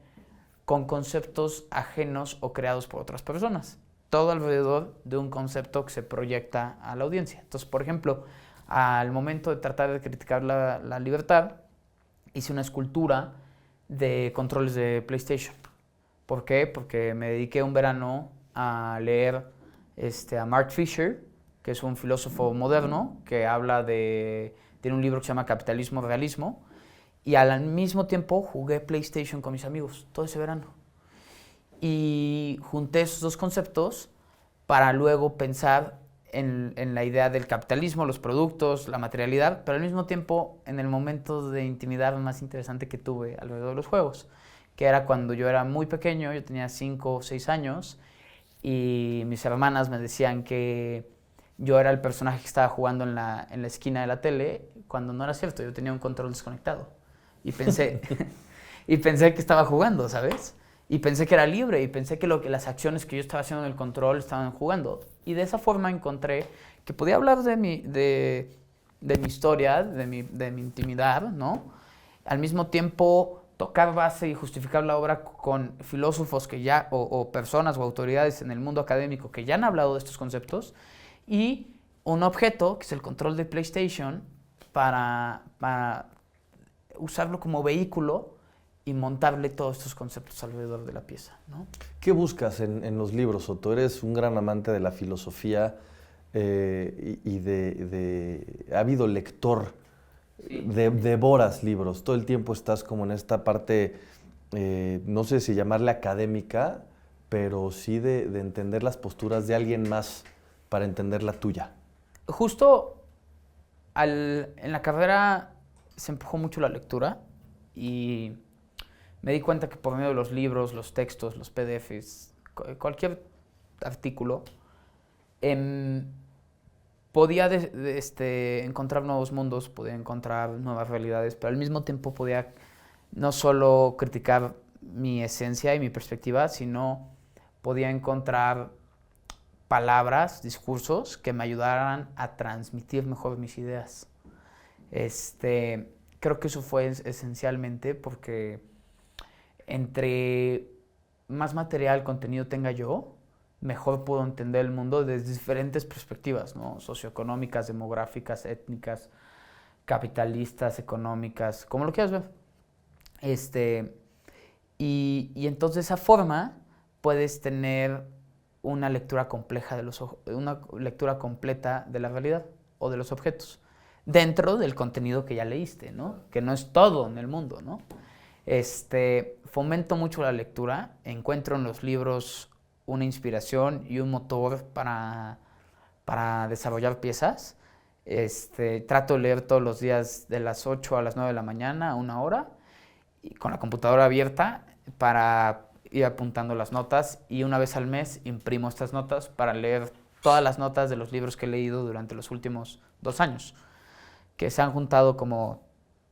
Speaker 2: con conceptos ajenos o creados por otras personas. Todo alrededor de un concepto que se proyecta a la audiencia. Entonces, por ejemplo, al momento de tratar de criticar la libertad, hice una escultura de controles de PlayStation. ¿Por qué? Porque me dediqué un verano a leer a Mark Fisher, que es un filósofo moderno que tiene un libro que se llama Capitalismo Realismo, y al mismo tiempo jugué PlayStation con mis amigos todo ese verano. Y junté esos dos conceptos para luego pensar en la idea del capitalismo, los productos, la materialidad, pero al mismo tiempo en el momento de intimidad más interesante que tuve alrededor de los juegos, que era cuando yo era muy pequeño, yo tenía 5 o 6 años, y mis hermanas me decían que yo era el personaje que estaba jugando en la esquina de la tele, cuando no era cierto, yo tenía un control desconectado. Y pensé, y pensé que estaba jugando, ¿sabes? Y pensé que era libre, y pensé que las acciones que yo estaba haciendo en el control estaban jugando. Y de esa forma encontré que podía hablar de mi historia, de mi intimidad, ¿no? Al mismo tiempo, tocar base y justificar la obra con filósofos que ya, o personas o autoridades en el mundo académico que ya han hablado de estos conceptos, y un objeto, que es el control de PlayStation, para usarlo como vehículo y montarle todos estos conceptos alrededor de la pieza, ¿no?
Speaker 1: ¿Qué buscas en los libros, Otto? Eres un gran amante de la filosofía y de ávido lector. Sí. Devoras libros. Todo el tiempo estás como en esta parte, no sé si llamarle académica, pero sí de entender las posturas de alguien más para entender la tuya.
Speaker 2: Justo en la carrera se empujó mucho la lectura y me di cuenta que por medio de los libros, los textos, los PDFs, cualquier artículo, podía encontrar nuevos mundos, podía encontrar nuevas realidades, pero al mismo tiempo podía no solo criticar mi esencia y mi perspectiva, sino podía encontrar palabras, discursos que me ayudaran a transmitir mejor mis ideas. Creo que eso fue esencialmente porque entre más material, contenido tenga yo, mejor puedo entender el mundo desde diferentes perspectivas, ¿no? Socioeconómicas, demográficas, étnicas, capitalistas, económicas, como lo quieras ver. Y entonces de esa forma puedes tener una lectura compleja una lectura completa de la realidad o de los objetos dentro del contenido que ya leíste, ¿no? Que no es todo en el mundo, ¿no? Fomento mucho la lectura, encuentro en los libros una inspiración y un motor para desarrollar piezas. Trato de leer todos los días de las 8 a las 9 de la mañana, 1 hora, y con la computadora abierta para ir apuntando las notas, y una vez al mes imprimo estas notas para leer todas las notas de los libros que he leído durante los últimos 2 años, que se han juntado como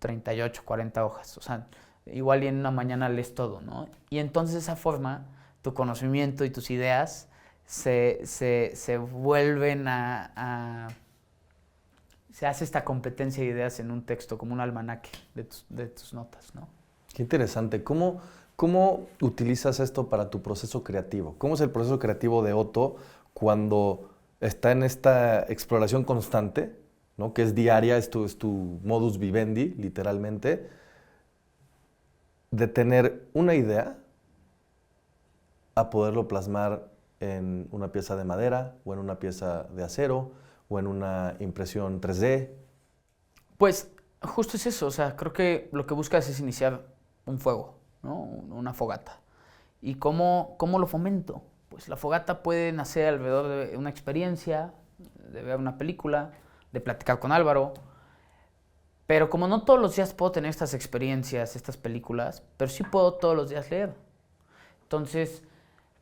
Speaker 2: 38, 40 hojas. O sea, igual y en una mañana lees todo, ¿no? Y entonces de esa forma tu conocimiento y tus ideas se vuelven se hace esta competencia de ideas en un texto, como un almanaque de tus notas, ¿no?
Speaker 1: Qué interesante. ¿Cómo utilizas esto para tu proceso creativo? ¿Cómo es el proceso creativo de Otto cuando está en esta exploración constante, ¿no? Que es diaria, es tu modus vivendi, literalmente, de tener una idea a poderlo plasmar en una pieza de madera o en una pieza de acero o en una impresión 3D?
Speaker 2: Pues Justo es eso, o sea, creo que lo que buscas es iniciar un fuego, ¿no? Una fogata. ¿Y cómo lo fomento? Pues la fogata puede nacer alrededor de una experiencia, de ver una película, de platicar con Álvaro, pero como no todos los días puedo tener estas experiencias, estas películas, pero sí puedo todos los días leer. Entonces,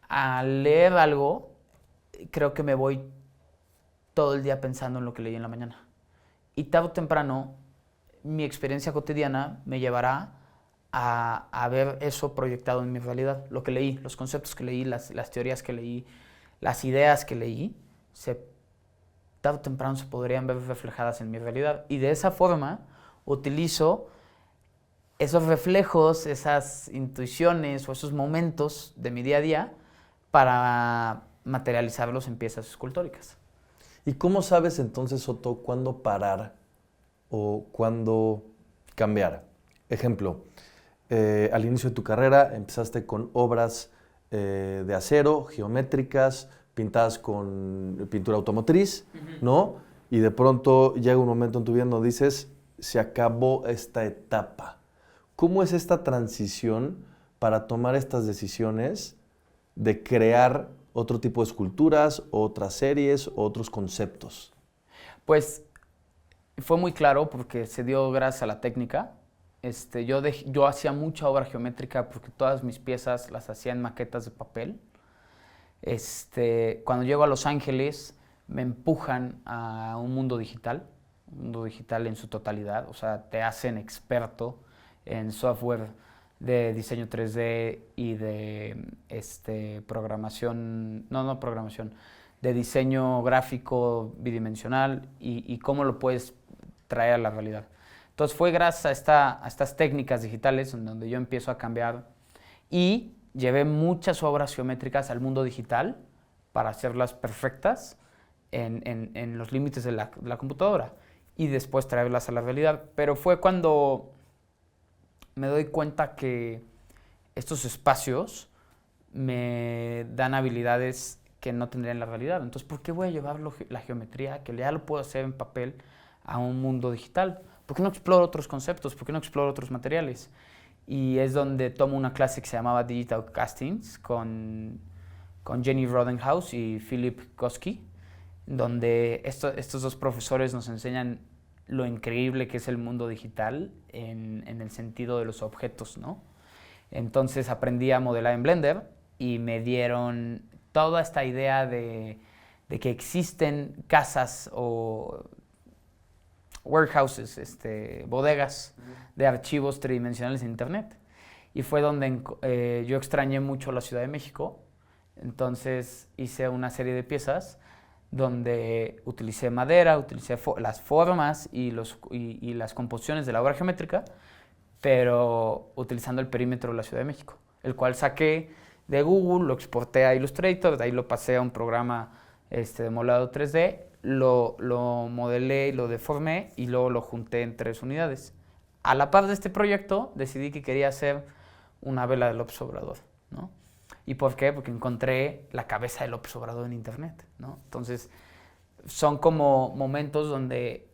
Speaker 2: al leer algo, creo que me voy todo el día pensando en lo que leí en la mañana. Y tarde o temprano, mi experiencia cotidiana me llevará a ver eso proyectado en mi realidad. Lo que leí, los conceptos que leí, las teorías que leí, las ideas que leí, tarde o temprano se podrían ver reflejadas en mi realidad. Y de esa forma utilizo esos reflejos, esas intuiciones o esos momentos de mi día a día para materializarlos en piezas escultóricas.
Speaker 1: ¿Y cómo sabes entonces, Otto, cuándo parar o cuándo cambiar? Ejemplo, al inicio de tu carrera empezaste con obras de acero, geométricas, pintadas con pintura automotriz, ¿no? Y de pronto llega un momento en tu vida donde dices, se acabó esta etapa. ¿Cómo es esta transición para tomar estas decisiones de crear otro tipo de esculturas, otras series, otros conceptos?
Speaker 2: Pues fue muy claro porque se dio gracias a la técnica. Yo hacía mucha obra geométrica porque todas mis piezas las hacía en maquetas de papel. Cuando llego a Los Ángeles me empujan a un mundo digital en su totalidad, o sea, te hacen experto en software de diseño 3D y de programación, no programación, de diseño gráfico bidimensional y cómo lo puedes traer a la realidad. Entonces fue gracias a estas técnicas digitales en donde yo empiezo a cambiar y llevé muchas obras geométricas al mundo digital para hacerlas perfectas en los límites de la computadora y después traerlas a la realidad. Pero fue cuando me doy cuenta que estos espacios me dan habilidades que no tendría en la realidad. Entonces, ¿por qué voy a llevar la geometría, que ya lo puedo hacer en papel, a un mundo digital? ¿Por qué no exploro otros conceptos? ¿Por qué no exploro otros materiales? Y es donde tomo una clase que se llamaba Digital Castings con Jenny Rodenhouse y Philip Koski, donde estos dos profesores nos enseñan lo increíble que es el mundo digital en el sentido de los objetos, ¿no? Entonces aprendí a modelar en Blender y me dieron toda esta idea de que existen casas o warehouses, bodegas de archivos tridimensionales en Internet. Y fue donde yo extrañé mucho la Ciudad de México. Entonces hice una serie de piezas donde utilicé madera, utilicé las formas y las composiciones de la obra geométrica, pero utilizando el perímetro de la Ciudad de México, el cual saqué de Google, lo exporté a Illustrator, de ahí lo pasé a un programa de modelado 3D, lo modelé y lo deformé y luego lo junté en 3 unidades. A la par de este proyecto decidí que quería hacer una vela de López Obrador, ¿no? ¿Y por qué? Porque encontré la cabeza de López Obrador en internet, ¿no? Entonces, son como momentos donde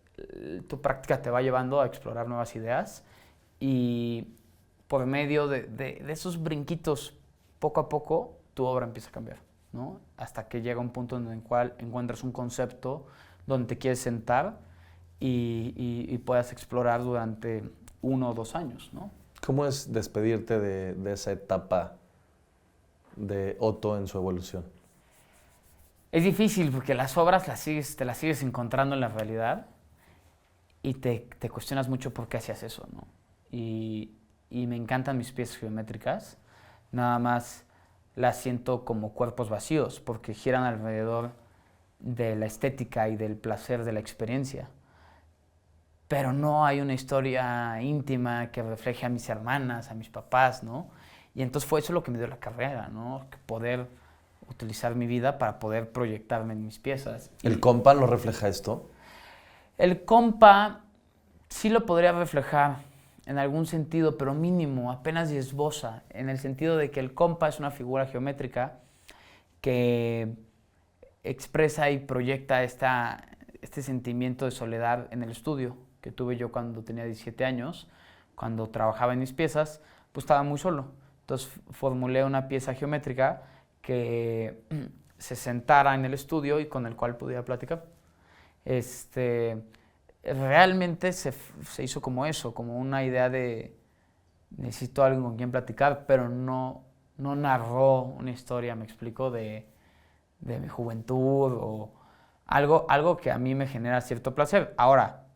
Speaker 2: tu práctica te va llevando a explorar nuevas ideas y por medio de esos brinquitos, poco a poco, tu obra empieza a cambiar, ¿no? Hasta que llega un punto en el cual encuentras un concepto donde te quieres sentar y puedas explorar durante 1 o 2 años, ¿no?
Speaker 1: ¿Cómo es despedirte de esa etapa de Otto en su evolución?
Speaker 2: Es difícil porque las obras te las sigues encontrando en la realidad y te cuestionas mucho por qué hacías eso, ¿no? Y me encantan mis piezas geométricas, nada más las siento como cuerpos vacíos porque giran alrededor de la estética y del placer de la experiencia. Pero no hay una historia íntima que refleje a mis hermanas, a mis papás, ¿no? Y entonces fue eso lo que me dio la carrera, ¿no? Poder utilizar mi vida para poder proyectarme en mis piezas.
Speaker 1: ¿El compa no refleja esto?
Speaker 2: El compa sí lo podría reflejar en algún sentido, pero mínimo, apenas y esboza, en el sentido de que el compa es una figura geométrica que expresa y proyecta este sentimiento de soledad en el estudio, que tuve yo cuando tenía 17 años, cuando trabajaba en mis piezas, pues estaba muy solo. Entonces formulé una pieza geométrica que se sentara en el estudio y con el cual pudiera platicar. Realmente se hizo como eso, como una idea de necesito alguien con quien platicar, pero no narró una historia, me explico, de mi juventud o algo que a mí me genera cierto placer. Ahora,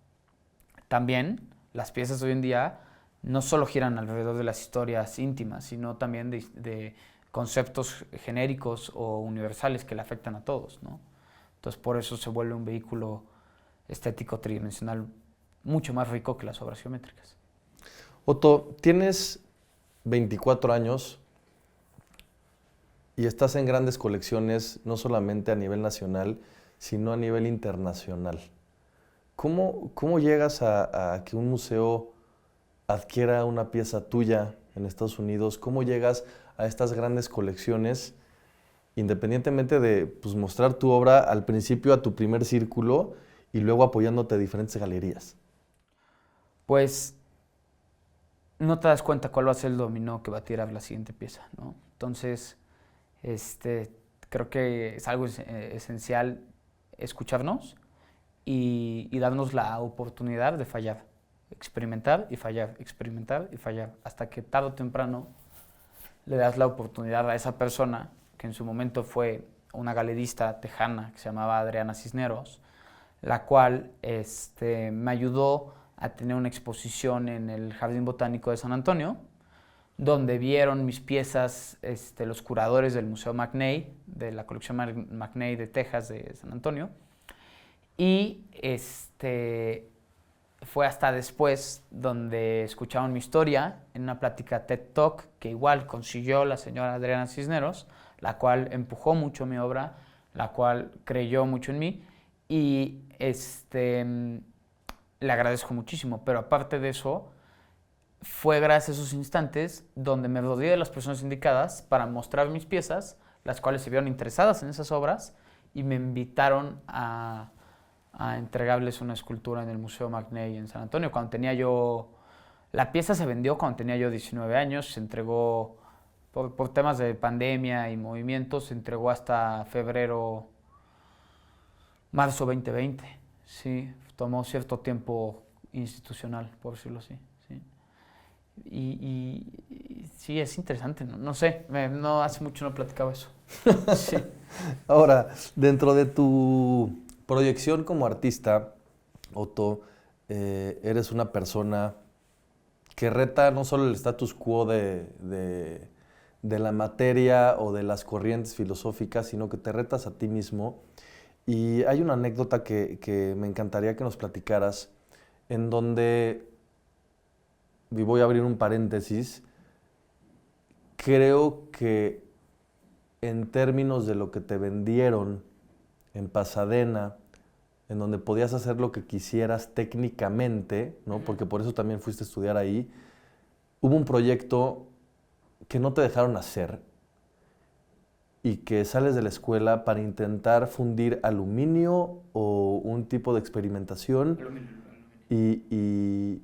Speaker 2: también las piezas de hoy en día no solo giran alrededor de las historias íntimas, sino también de conceptos genéricos o universales que le afectan a todos, ¿no? Entonces, por eso se vuelve un vehículo estético tridimensional mucho más rico que las obras geométricas.
Speaker 1: Otto, tienes 24 años y estás en grandes colecciones, no solamente a nivel nacional, sino a nivel internacional. ¿Cómo llegas a que un museo adquiera una pieza tuya en Estados Unidos? ¿Cómo llegas a estas grandes colecciones, independientemente de mostrar tu obra al principio a tu primer círculo y luego apoyándote a diferentes galerías?
Speaker 2: Pues no te das cuenta cuál va a ser el dominó que va a tirar la siguiente pieza, ¿no? Entonces, creo que es algo esencial escucharnos y darnos la oportunidad de fallar, experimentar y fallar, hasta que tarde o temprano le das la oportunidad a esa persona, que en su momento fue una galerista tejana que se llamaba Adriana Cisneros, la cual me ayudó a tener una exposición en el Jardín Botánico de San Antonio, donde vieron mis piezas los curadores del Museo McNay, de la colección McNay de Texas de San Antonio, y fue hasta después donde escucharon mi historia en una plática TED Talk que igual consiguió la señora Adriana Cisneros, la cual empujó mucho mi obra, la cual creyó mucho en mí y le agradezco muchísimo. Pero aparte de eso, fue gracias a esos instantes donde me rodeé de las personas indicadas para mostrar mis piezas, las cuales se vieron interesadas en esas obras y me invitaron a entregarles una escultura en el Museo McNay en San Antonio. La pieza se vendió cuando tenía yo 19 años, se entregó por temas de pandemia y movimientos, se entregó hasta marzo 2020. Sí, tomó cierto tiempo institucional, por decirlo así. Sí. Y sí, es interesante, no sé, no hace mucho no platicaba eso. Sí.
Speaker 1: Ahora, dentro de tu proyección como artista, Otto, eres una persona que reta no solo el status quo de la materia o de las corrientes filosóficas, sino que te retas a ti mismo. Y hay una anécdota que me encantaría que nos platicaras, en donde, y voy a abrir un paréntesis, creo que en términos de lo que te vendieron en Pasadena, en donde podías hacer lo que quisieras técnicamente, ¿no? Porque por eso también fuiste a estudiar ahí, hubo un proyecto que no te dejaron hacer y que sales de la escuela para intentar fundir aluminio o un tipo de experimentación. Y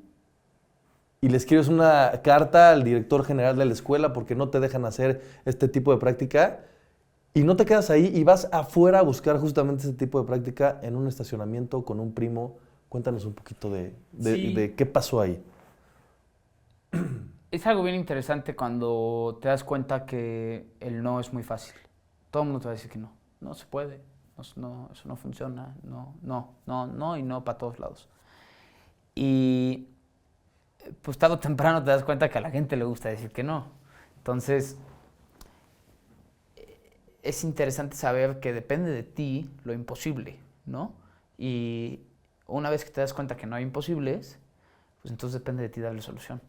Speaker 1: le escribes una carta al director general de la escuela porque no te dejan hacer este tipo de práctica. Y no te quedas ahí y vas afuera a buscar justamente ese tipo de práctica en un estacionamiento con un primo. Cuéntanos un poquito de qué pasó ahí.
Speaker 2: Es algo bien interesante cuando te das cuenta que el no es muy fácil. Todo el mundo te va a decir que no. No se puede, no, eso no funciona, no y no para todos lados. Y pues tarde o temprano te das cuenta que a la gente le gusta decir que no. Entonces, es interesante saber que depende de ti lo imposible, ¿no? Y una vez que te das cuenta que no hay imposibles, pues entonces depende de ti darle solución.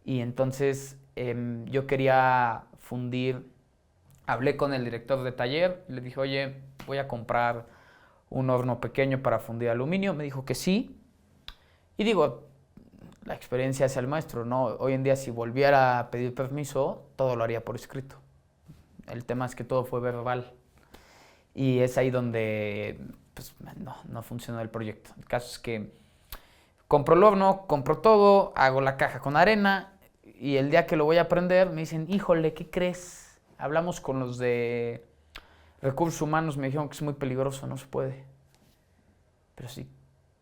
Speaker 2: Y entonces yo quería fundir, hablé con el director de taller, le dije, oye, voy a comprar un horno pequeño para fundir aluminio. Me dijo que sí. Y digo, la experiencia hacia el maestro, ¿no? Hoy en día si volviera a pedir permiso, todo lo haría por escrito. El tema es que todo fue verbal. Y es ahí donde pues, no funcionó el proyecto. El caso es que compro el horno, compro todo, hago la caja con arena y el día que lo voy a prender me dicen, híjole, ¿qué crees? Hablamos con los de recursos humanos, me dijeron que es muy peligroso, no se puede. Pero sí,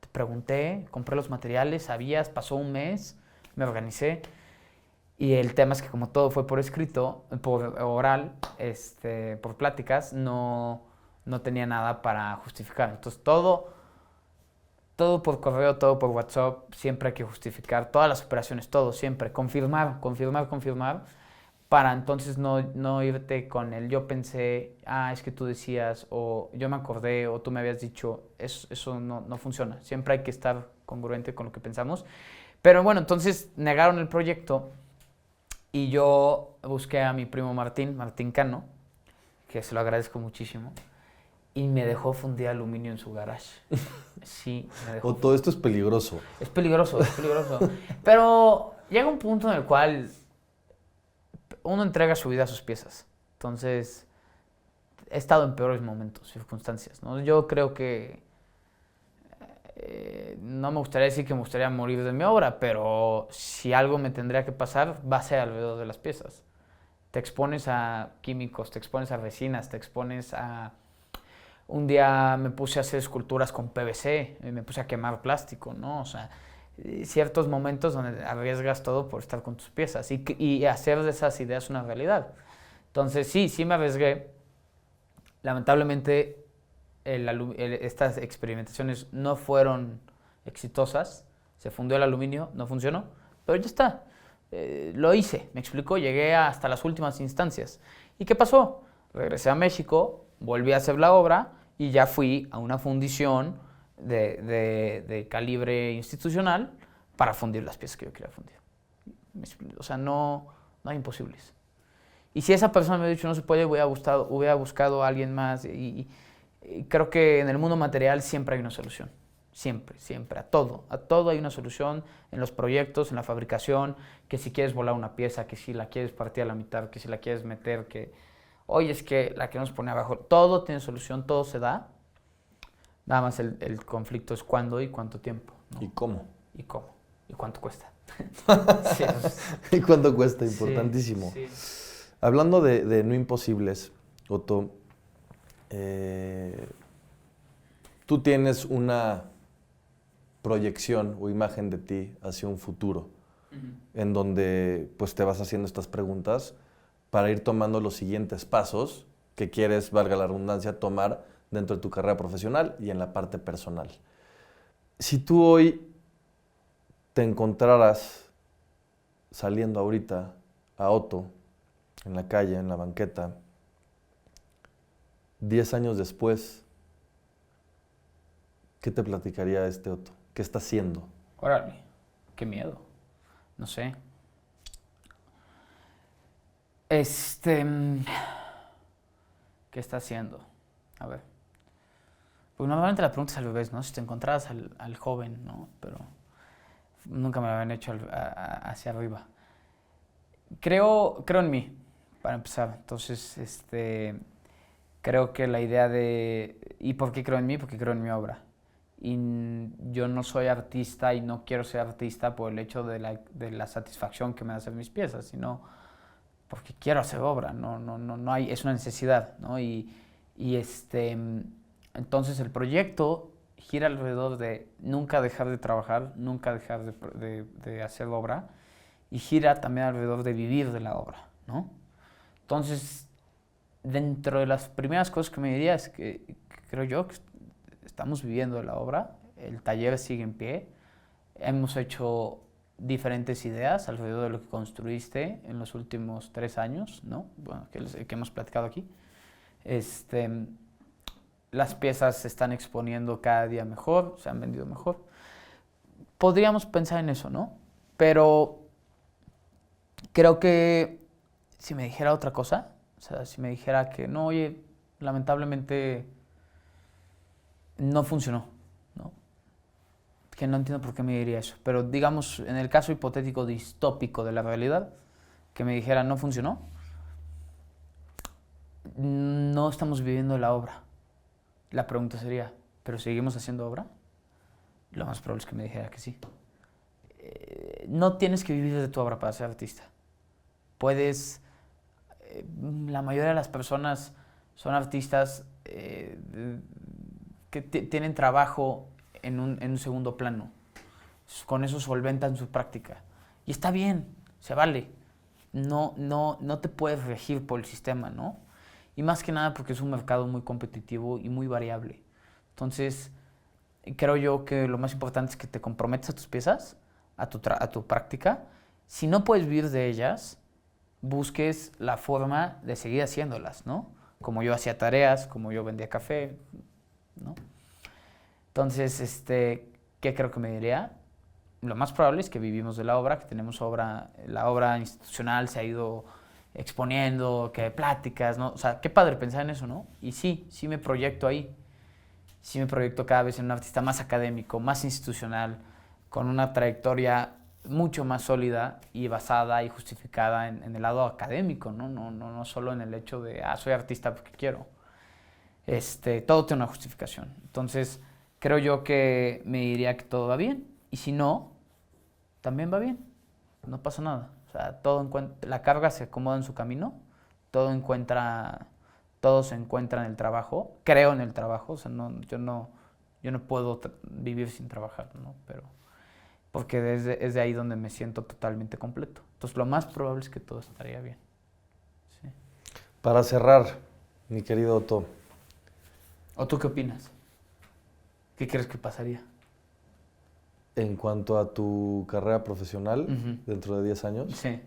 Speaker 2: te pregunté, compré los materiales, sabías, pasó un mes, me organicé. Y el tema es que como todo fue por escrito, por oral, por pláticas, no tenía nada para justificar. Entonces todo por correo, todo por WhatsApp, siempre hay que justificar, todas las operaciones, todo, siempre, confirmar, para entonces no irte con el yo pensé, es que tú decías, o yo me acordé, o tú me habías dicho, eso no funciona. Siempre hay que estar congruente con lo que pensamos. Pero bueno, entonces negaron el proyecto y yo busqué a mi primo Martín Cano, que se lo agradezco muchísimo, y me dejó fundir aluminio en su garage. Sí, me dejó.
Speaker 1: O todo esto es peligroso.
Speaker 2: Es peligroso. Pero llega un punto en el cual uno entrega su vida a sus piezas. Entonces, he estado en peores momentos, circunstancias, ¿no? Yo creo que no me gustaría decir que me gustaría morir de mi obra, pero si algo me tendría que pasar, va a ser alrededor de las piezas. Te expones a químicos, te expones a resinas, te expones a... Un día me puse a hacer esculturas con PVC, me puse a quemar plástico, ¿no? O sea, ciertos momentos donde arriesgas todo por estar con tus piezas y hacer de esas ideas una realidad. Entonces, sí me arriesgué. Lamentablemente, estas experimentaciones no fueron exitosas. Se fundió el aluminio, no funcionó, pero ya está. Lo hice, me explicó, llegué hasta las últimas instancias. ¿Y qué pasó? Regresé a México, volví a hacer la obra y ya fui a una fundición de calibre institucional para fundir las piezas que yo quería fundir. O sea, no hay imposibles. Y si esa persona me hubiera dicho no se puede, hubiera buscado a alguien más. Y creo que en el mundo material siempre hay una solución. Siempre, a todo hay una solución en los proyectos, en la fabricación, que si quieres volar una pieza, que si la quieres partir a la mitad, que si la quieres meter, que oye, es que la queremos poner abajo. Todo tiene solución, todo se da. Nada más el conflicto es cuándo y cuánto tiempo, ¿no?
Speaker 1: ¿Y cómo?
Speaker 2: Y cuánto cuesta.
Speaker 1: Sí, ¿y cuánto cuesta? Importantísimo.
Speaker 2: Sí.
Speaker 1: Hablando de no imposibles, Otto, tú tienes una proyección o imagen de ti hacia un futuro, en donde pues te vas haciendo estas preguntas para ir tomando los siguientes pasos que quieres, valga la redundancia, tomar dentro de tu carrera profesional y en la parte personal. Si tú hoy te encontraras saliendo ahorita a Otto, en la calle, en la banqueta, 10 años después, ¿qué te platicaría este Otto? ¿Qué está haciendo?
Speaker 2: Órale, qué miedo. No sé. ¿Qué está haciendo? A ver. Pues normalmente la pregunta es al bebé, ¿no? Si te encontraras al joven, ¿no? Pero nunca me lo habían hecho hacia arriba. Creo en mí, para empezar. Entonces, creo que la idea de... ¿Y por qué creo en mí? Porque creo en mi obra. Y yo no soy artista y no quiero ser artista por el hecho de la satisfacción que me da hacer mis piezas, sino porque quiero hacer obra, no hay, es una necesidad, ¿no? Entonces el proyecto gira alrededor de nunca dejar de trabajar, nunca dejar de hacer obra, y gira también alrededor de vivir de la obra, ¿no? Entonces, dentro de las primeras cosas que me diría es que creo yo que estamos viviendo de la obra, el taller sigue en pie, hemos hecho diferentes ideas alrededor de lo que construiste en los últimos 3 años, ¿no? Bueno, que hemos platicado aquí. Las piezas se están exponiendo cada día mejor, se han vendido mejor. Podríamos pensar en eso, ¿no? Pero creo que si me dijera otra cosa, o sea, si me dijera que no, oye, lamentablemente no funcionó, ¿no? Que no entiendo por qué me diría eso. Pero digamos, en el caso hipotético distópico de la realidad, que me dijera no funcionó, no estamos viviendo la obra. La pregunta sería, ¿pero seguimos haciendo obra? Lo más probable es que me dijera que sí. no tienes que vivir de tu obra para ser artista. Puedes, la mayoría de las personas son artistas que tienen trabajo en un segundo plano. Con eso solventan su práctica. Y está bien, se vale. No te puedes regir por el sistema, ¿no? Y más que nada porque es un mercado muy competitivo y muy variable. Entonces, creo yo que lo más importante es que te comprometas a tus piezas, a tu práctica. Si no puedes vivir de ellas, busques la forma de seguir haciéndolas, ¿no? Como yo hacía tareas, como yo vendía café, ¿no? Entonces, ¿qué creo que me diría? Lo más probable es que vivimos de la obra, que tenemos obra, la obra institucional se ha ido exponiendo, que hay pláticas, ¿no? O sea, qué padre pensar en eso, ¿no? Y sí me proyecto ahí. Sí me proyecto cada vez en un artista más académico, más institucional, con una trayectoria mucho más sólida y basada y justificada en el lado académico, ¿no? No solo en el hecho de, soy artista porque quiero. Todo tiene una justificación. Entonces, creo yo que me diría que todo va bien. Y si no, también va bien. No pasa nada. O sea, la carga se acomoda en su camino. Todo se encuentra en el trabajo. Creo en el trabajo. O sea, yo no puedo vivir sin trabajar, ¿no? Pero porque es de ahí donde me siento totalmente completo. Entonces, lo más probable es que todo estaría bien. Sí.
Speaker 1: Para cerrar, mi querido Otto.
Speaker 2: ¿O tú qué opinas? ¿Qué crees que pasaría?
Speaker 1: En cuanto a tu carrera profesional, dentro de 10 años,
Speaker 2: sí.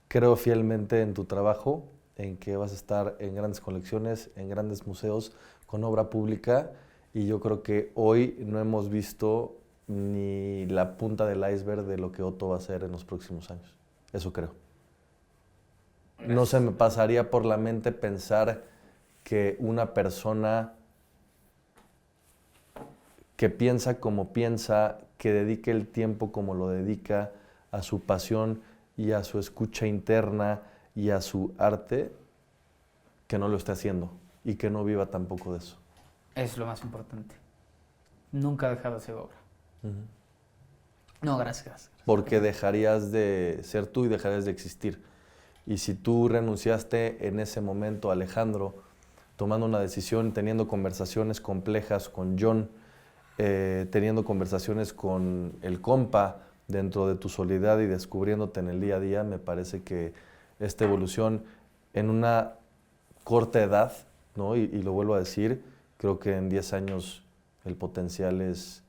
Speaker 1: Creo fielmente en tu trabajo, en que vas a estar en grandes colecciones, en grandes museos, con obra pública, y yo creo que hoy no hemos visto ni la punta del iceberg de lo que Otto va a hacer en los próximos años. Eso creo. No se me pasaría por la mente pensar que una persona que piensa como piensa, que dedique el tiempo como lo dedica a su pasión y a su escucha interna y a su arte, que no lo esté haciendo y que no viva tampoco de eso.
Speaker 2: Es lo más importante. Nunca dejar de hacer obra. No, gracias.
Speaker 1: Porque dejarías de ser tú y dejarías de existir. Y si tú renunciaste en ese momento, Alejandro, tomando una decisión, teniendo conversaciones complejas con John, teniendo conversaciones con el compa dentro de tu soledad y descubriéndote en el día a día, me parece que esta evolución en una corta edad, ¿no? Y lo vuelvo a decir, creo que en 10 años el potencial es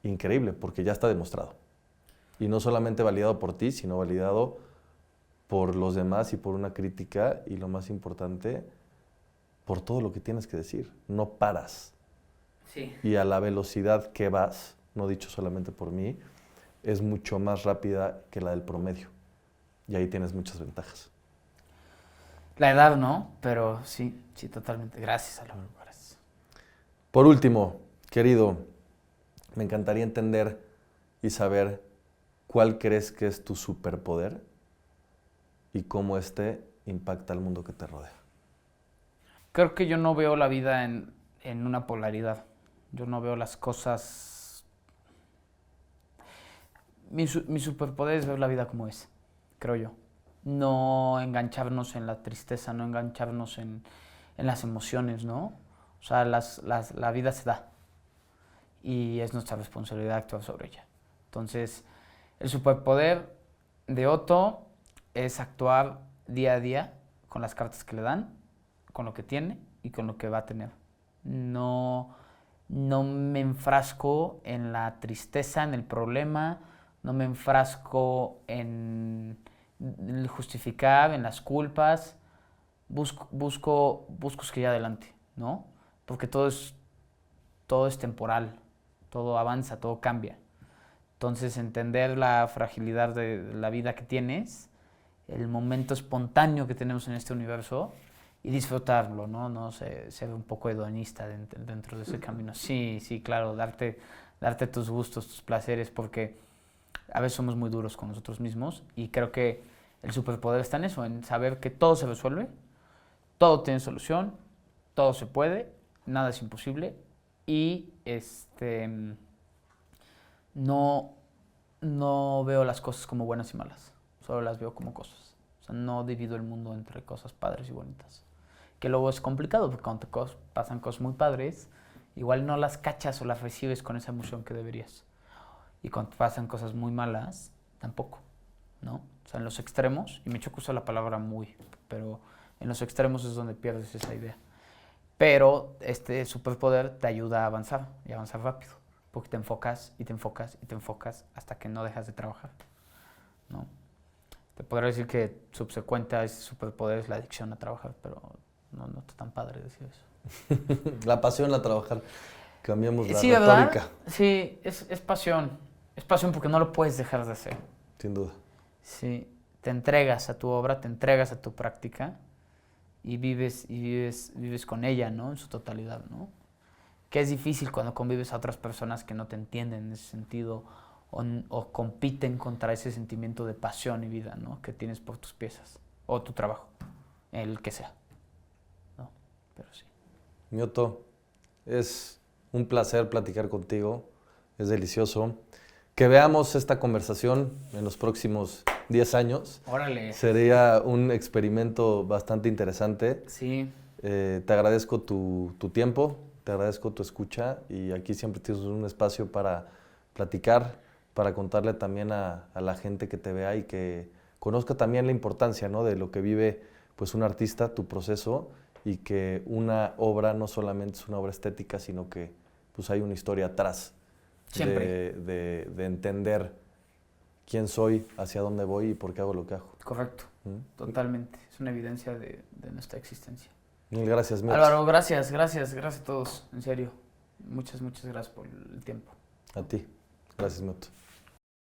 Speaker 1: increíble porque ya está demostrado. Y no solamente validado por ti, sino validado por los demás y por una crítica y lo más importante, por todo lo que tienes que decir. No paras.
Speaker 2: Sí.
Speaker 1: Y a la velocidad que vas, no dicho solamente por mí, es mucho más rápida que la del promedio. Y ahí tienes muchas ventajas.
Speaker 2: La edad no, pero sí, totalmente. Gracias, Álvaro. Gracias.
Speaker 1: Por último, querido, me encantaría entender y saber cuál crees que es tu superpoder y cómo este impacta al mundo que te rodea.
Speaker 2: Creo que yo no veo la vida en una polaridad. Yo no veo las cosas... Mi superpoder es ver la vida como es, creo yo. No engancharnos en la tristeza, no engancharnos en las emociones, ¿no? O sea, la vida se da y es nuestra responsabilidad actuar sobre ella. Entonces, el superpoder de Otto es actuar día a día con las cartas que le dan, con lo que tiene y con lo que va a tener. No me enfrasco en la tristeza, en el problema, no me enfrasco en el justificar, en las culpas. Busco seguir adelante, ¿no? Porque todo es temporal, todo avanza, todo cambia. Entonces, entender la fragilidad de la vida que tienes, el momento espontáneo que tenemos en este universo y disfrutarlo, ¿no? Ser un poco hedonista dentro de ese camino. Sí, claro, darte tus gustos, tus placeres, porque a veces somos muy duros con nosotros mismos y creo que el superpoder está en eso, en saber que todo se resuelve, todo tiene solución, todo se puede, nada es imposible y no no veo las cosas como buenas y malas, solo las veo como cosas. O sea, no divido el mundo entre cosas padres y bonitas. Que luego es complicado, porque cuando pasan cosas muy padres, igual no las cachas o las recibes con esa emoción que deberías. Y cuando pasan cosas muy malas, tampoco, ¿no? O sea, en los extremos, y me choca usar la palabra muy, pero en los extremos es donde pierdes esa idea. Pero este superpoder te ayuda a avanzar, y avanzar rápido, porque te enfocas y te enfocas y te enfocas hasta que no dejas de trabajar, ¿no? Te podría decir que subsecuente a ese superpoder es la adicción a trabajar, pero no está tan padre decir eso.
Speaker 1: La pasión a trabajar. Cambiamos la
Speaker 2: Sí,
Speaker 1: retórica.
Speaker 2: ¿verdad? Sí, es pasión. Es pasión porque no lo puedes dejar de hacer.
Speaker 1: Sin duda.
Speaker 2: Sí, te entregas a tu obra, te entregas a tu práctica y vives con ella, ¿no? En su totalidad, ¿no? Que es difícil cuando convives a otras personas que no te entienden en ese sentido o compiten contra ese sentimiento de pasión y vida, ¿no? Que tienes por tus piezas o tu trabajo, el que sea, ¿no? Pero sí.
Speaker 1: Mioto, es un placer platicar contigo, es delicioso. Que veamos esta conversación en los próximos 10 años.
Speaker 2: Órale.
Speaker 1: Sería un experimento bastante interesante.
Speaker 2: Sí.
Speaker 1: Te agradezco tu tiempo, te agradezco tu escucha y aquí siempre tienes un espacio para platicar, para contarle también a la gente que te vea y que conozca también la importancia, ¿no?, de lo que vive pues un artista, tu proceso, y que una obra no solamente es una obra estética, sino que pues hay una historia atrás.
Speaker 2: Siempre.
Speaker 1: De entender quién soy, hacia dónde voy y por qué hago lo que hago.
Speaker 2: Correcto. Totalmente. Es una evidencia de nuestra existencia.
Speaker 1: Mil gracias, Mioto.
Speaker 2: Álvaro, gracias a todos, en serio. Muchas gracias por el tiempo.
Speaker 1: A ti. Gracias, Mioto.